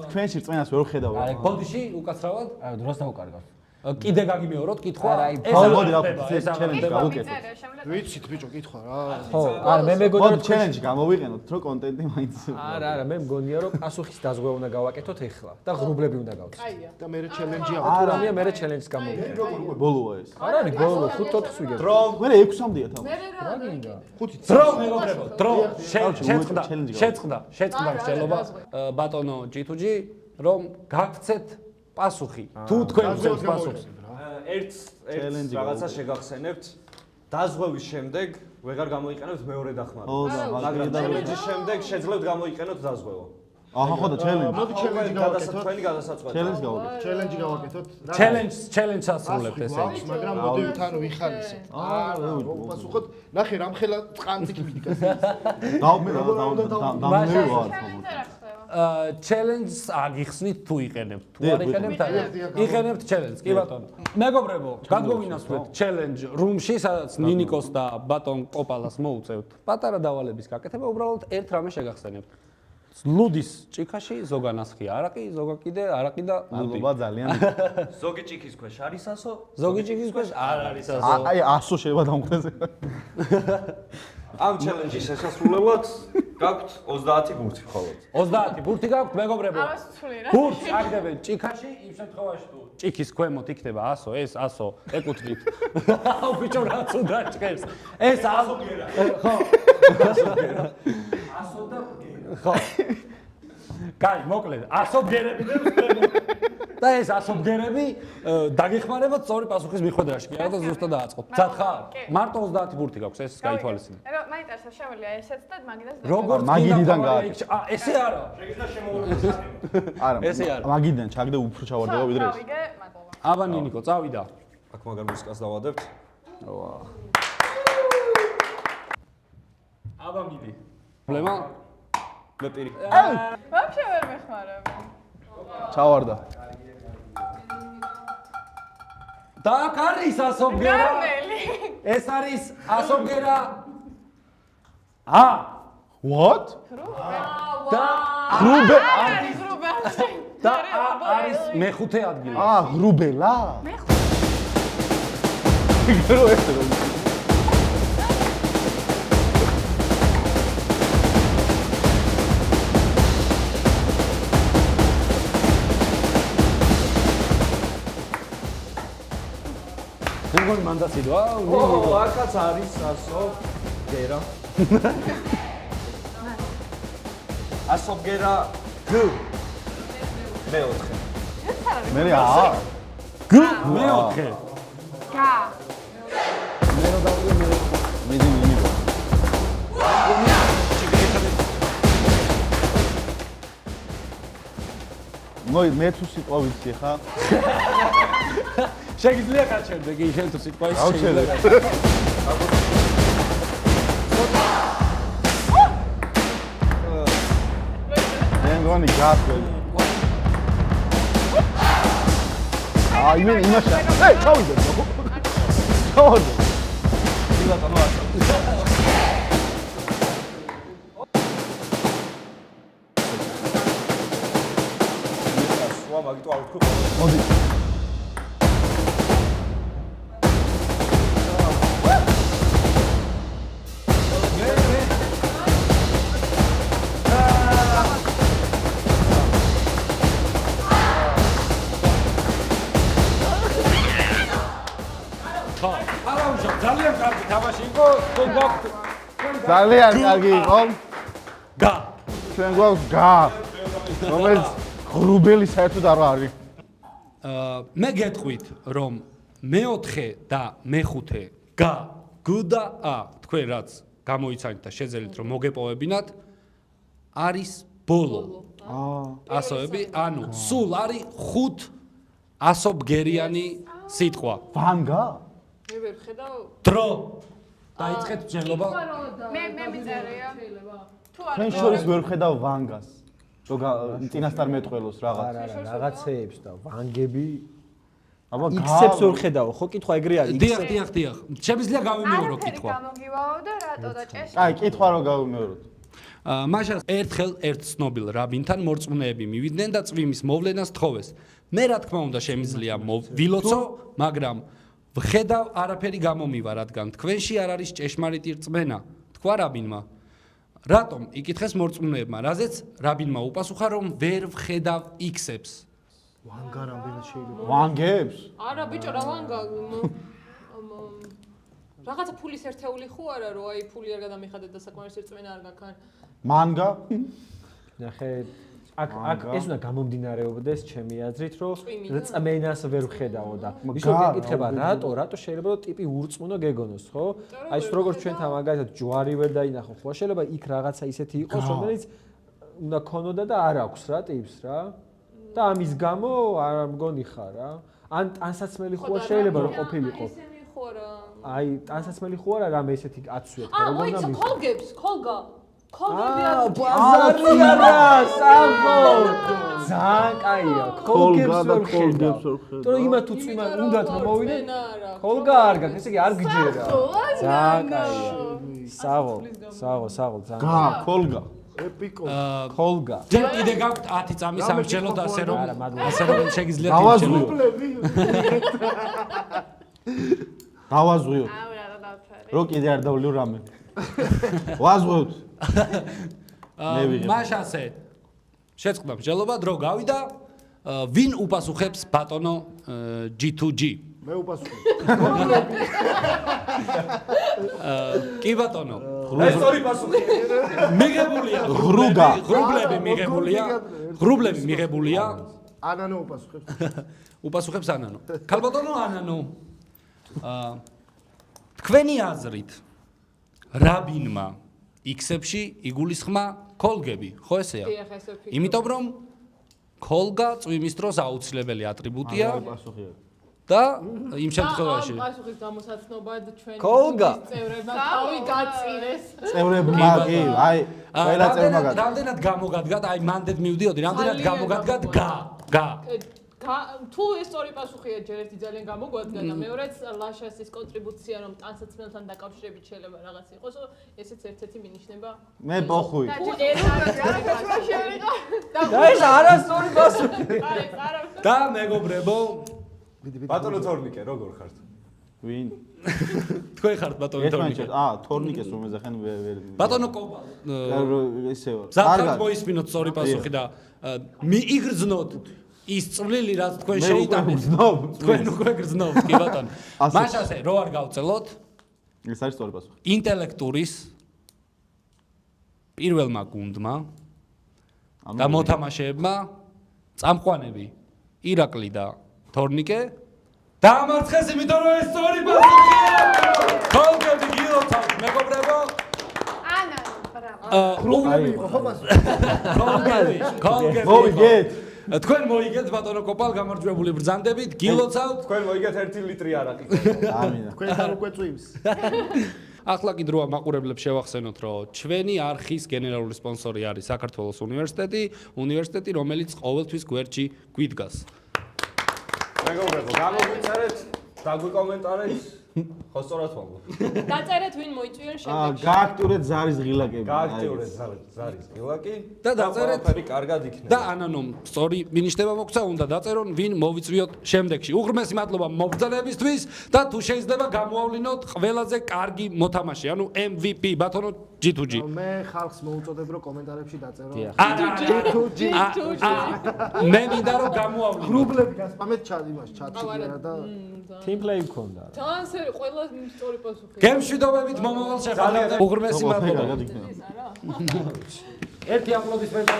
თქვენში რწმენას ვერ ვხედავ. აი, ბოდიში უკაცრავად? აი, დროს დავუკარგავ. კიდე გაგიმეოროთ კითხვა? მოდი ეს ჩელენჯი გავუკეთოთ. ვიცით ბიჭო კითხვა რა. ხო, არა, მე მეგონა მოდი ჩელენჯი გამოვიყენოთ, რომ კონტენტი მაინც. არა, მე მგონია რომ პასუხის დაზღვევა უნდა გავაკეთოთ ეხლა და ღრუბლები უნდა გავცეთ. კაია. და მე ჩელენჯია. არა, მე ჩელენჯს გამოვიყენე. ბოლოა ეს. არ არის ბოლო, 5-4-ს ვიგებ. მე 6-მდეა თან. რა გინდა? 5 დრო მეგობრებო, დრო შეწყდა მსჯელობა ბატონო G2G რომ გაგცეთ პასუხი. თუ თქვენ გცეთ პასუხს. ერთ რაღაცა შეგახსენებთ. დაზღვევის შემდეგ ვეღარ გამოიყენებთ მეორე დახმარებას. მაგრამ ჩელენჯის შემდეგ შეძლებთ გამოიყენოთ დაზღვევა. აჰა, ხო და ჩელენჯი. მოდი ჩელენჯი გავაკეთოთ. თქვენი გადასაწყვეტი. ჩელენჯი გავაკეთოთ. ჩელენჯი გავაკეთოთ. ჩელენჯს ასრულებთ ესე. მაგრამ მოდი თან ვიხალისოთ. უპასუხოთ. ნახე რამხელა წყანწიკ მიდგას. ჩელენჯს აგიხსნით თუ იყენებთ. თუ არ იყენებთ, იყენებთ ჩელენჯს, კი ბატონო. მეგობრებო, გადმოვინაცვლეთ ჩელენჯ რუმში, სადაც ნინიკოს და ბატონ კოპალას მოუწევთ პატარა დავალების გაკეთება, უბრალოდ ერთ რამე შეგახსენებთ. ლუდის ჭიქაში ზოგანასხი არაკი, ზოგა კიდე არაკი და ლუდი. ალბათ ძალიან. ზოგი ჭიქის ქვეშ არის ასო? ზოგი ჭიქის ქვეშ არ არის ასო. აი 100 შეიძლება დამკვდეს. ამ ჩელენჯის შესასრულებლად გაქვთ 30 ბურთი მხოლოდ. 30 ბურთი გაქვთ მეგობრებო. ამას ვცვლი რა. ბურთს აგდებენ ჭიქაში, იმ შემთხვევაში თუ ჭიქის ქვემოთ იქნება 100, ეს 100 ეკუთვნით. აუ ბიჭო რაც უნდა ჭქებს. ეს 100 გერა. ხო. 100 გერა. 100 და ხო. კაი, მოკლედ 100 გერები და ეს 100 გერები დაგეხმარებათ სწორი პასუხის მიხვედრაში, კი არა და ზუსტად დააწყოთ. მზად ხარ? მარტო 30 ბურთი გაქვს, ეს გაითვალისწინე. აბა, მაინტერესებს შემიძლია ესეც და მაგიდას და როგორც მაგიდიდან გააკეთე. ესე არა. შეგიძლია შემოუყვეთ. არა, ესე არა. მაგიდან ჩაგდე უფრო ჩავარდება ვიდრე ეს. გავიგე, მადლობა. აბა ნინიკო, წავიდა. აქ მაგარ მუსიკას დავადებთ. აბა მიდი. პრობლემა? მე პირი. ვაფშე ვერ მეხმარებ. ჩავარდა. და აქ არის 100 გერა. გამელი. ეს არის 100 გერა. What? და ღრუბე არის რუბელში. და არის მეხუთე ადგილი. ღრუბელა? მეხუთე. რო ეს რო მეგონი მანდაციდო, აქაც არის 100 გერა. 100 გერა გ მეოთხე. მე გ მეოთხე. გა. მე რო დავიდე მე მიდი ნინიკო. მოი მე თუ სიტყვა ვიცი ხა? შეგიძლია გაჩერდე კი შენ თუ სიტყვა ის გავჩერდე. მე მგონი გასველი. აი მე იმაში. ეი, ჩავიდე. ჩავიდე. ბატონო ასო. სვა მაგიტო არ ვთქვი. მოდი. ძალიან კარგი თამაში იყო, თქვენ გაქვთ ძალიან კარგი იყო. გა. ჩვენ გვაქვს გა. რომელიც ღრუბელი საერთოდ არ არის. მე გეტყვით, რომ მეოთხე და მეხუთე გა, გ და ა, თქვენ რაც გამოიცანით და შეძელით რომ მოგეპოვებინათ, არის ბოლო. ასოები, ანუ სულ არის 5 100 ბგერიანი სიტყვა. ვანგა? მე ვერ ხედავ. დრო. დაიწყეთ მსჯელობა. მე მიწერია. თუ არ ჩვენ შორის ვერ ხედავ ვანგას. წინასწარ მეტყველოს რაღაც. არა, რაღაცეებს და ვანგები აბა X-ებს ვერ ხედავ, ხო კითხვა ეგრე არის. დიახ. შემიძლია გავიმეორო კითხვა. გამოგივაო და რატო და ჭეშ? აი, კითხვა რო გავიმეოროთ. მაშინ ერთხელ ერთ ცნობილ რაბინთან მორწმუნეები მივიდნენ და წვიმის მოვლენას თხოვეს. მე რა თქმა უნდა შემიძლია ვილოცო, მაგრამ ვხედავ არაფერი გამომივა, რადგან თქვენში არ არის ჭეშმარიტი რწმენა, თქვა რაბინმა. რატომ? იკითხეს მორწმუნეებმა, რაზეც რაბინმა უპასუხა, რომ ვერ ვხედავ X-ებს. ვანგა რამდენად შეიძლება? ვანგებს? არა ბიჭო, რა ვანგა? რაღაცა ფულის ერთეული ხო არა, რომ აი ფული არ გადამიხადეთ და საკმარისი რწმენა არ გაქვს. მანგა? ნახე, აქ ეს უნდა გამომდინარეობდეს ჩემი აზრით, რომ რწმენას ვერ ვხედავო და ისო გეკითხება, რატო შეიძლება რომ ტიპი ურწმუნო გეგონოს, ხო? აი ეს როგორც ჩვენთან მაგალითად ჯვარი ვერ დაინახო, ხო შეიძლება იქ რაღაცა ისეთი იყოს, რომელიც უნდა ქონოდა და არ აქვს რა ტიპს რა. და ამის გამო არ მგონი ხარ რა. ან ტანსაცმელი ხო შეიძლება რომ ყოფილიყო. ესენი ხო არა. აი, ტანსაცმელი ხო არა რამე ესეთი აცვიეთ, ხო უნდა მის. კოლგებს, კოლგა. კოლგები აა, ბაზარია რა, სამო. ძალიან კაია, კოლგებს ვერ ხედავ. თორე იმათ თუ წიმა უნდათ რომ მოვიდე. კოლგა არ გაქვს, ესე იგი არ გჯერა. ძალიან კაია. საღო, ძალიან. გა, კოლგა. ეპიკო. კოლგა. ჯერ კიდე გაქვთ 10 წამის სამრჩელო და ასე რომ შეგიძლიათ დავაზღვიოთ. დავაზღვიოთ. რო კიდე არ დავლივ რამე. ვაზღვიოთ. მაშასე შეწყდა მსჯელობა, დრო გავიდა. ვინ უპასუხებს ბატონო G2G? მე უპასუხებ. კი ბატონო. ეს ორი პასუხი. მიღებულია. ღრუბლები მიღებულია. ანანო უპასუხებს. უპასუხებს ანანო. ქალბატონო ანანო. თქვენი აზრით რაბინმა X-ებში იგულისხმა კოლგები, ხო ესეა? დიახ, ესე ვფიქრობ. იმიტომ რომ კოლგა წვიმის დროს აუცილებელი ატრიბუტია პასუხია. და იმ შემთხვევაში პასუხის გამოსაცნობად ჩვენი კოლგა. წევრებმა თავი გაწირეს. წევრებმა კი, აი, ყველა წევრმა გაწ. რამდენად გამოგადგათ, აი მანდეთ მივდიოდი, რამდენად გამოგადგათ გა. თუ ეს სწორი პასუხია ჯერ ერთი ძალიან გამოგვადგა და მეორეც ლაშასის კონტრიბუცია რომ ტანსაცმელთან დაკავშირებით შეიძლება რაღაც იყოს, ესეც ერთ-ერთი მინიშნება. მე პოხუი. თუ ეს და ეს არასწორი პასუხი. და მეგობრებო, ბატონო თორნიკე, როგორ ხართ? ვინ? თქვენ ხართ ბატონო თორნიკე. თორნიკეს რომ ეძახენ ვერ. ბატონო კობა. ისე ვარ. ზარხად მოისმინოთ სწორი პასუხი და მიიგრძნოთ ის წვლილი რაც თქვენ შეიტანეთ. თქვენ უკვე გრძნობთ კი ბატონო. მაშასე რო არ გავწელოთ? ეს არის სწორი პასუხი. ინტელექტურის პირველმა გუნდმა და მოთამაშეებმა წამყვანები ირაკლი და თორნიკე დაამარცხეს, იმიტომ რომ ეს სწორი პასუხია. კოლგები გილოცავთ მეგობრებო. ანანო, ბრავო. კოლგები. მოვიგეთ. თქვენ მოიგეთ ბატონო კოპალ გამარჯვებული ბრძანდებით, გილოცავთ. თქვენ მოიგეთ 1 ლიტრი არაყი. ამინა. თქვენთან უკვე წვიმს. ახლა კი დროა მაყურებლებს შევახსენოთ, რომ ჩვენი არხის გენერალური სპონსორი არის საქართველოს უნივერსიტეტი, რომელიც ყოველთვის გვერდში გვიდგას. მეგობრებო, გამოგვიწერეთ, დაგვიკომენტარეთ, ხო სწორად ვამბობ. დაწერეთ ვინ მოიწვიონ შემდეგში. გააქტიურეთ ზარის ღილაკები. გააქტიურეთ ზარის ღილაკი და დაწერეთ ყველაფერი კარგად იქნება. და ანანომ სწორი მინიშნება მოგცა, უნდა დაწერონ ვინ მოვიწვიოთ შემდეგში. უღრმესი მადლობა მობრძანებისთვის და თუ შეიძლება გამოავლინოთ ყველაზე კარგი მოთამაშე, ანუ MVP ბატონო G2G. მე ხალხს მოუწოდებ რომ კომენტარებში დაწერო. მე მინდა რომ გამოავლინოთ. ღრუბლები გასპამეთ ჩატში და team play მქონდა. თან სერი ყველა სწორი პასუხი. გემშვიდობებით მომავალ შეხვედრამდე. უღრმესი მადლობა. ერთი აპლოდისმენტი.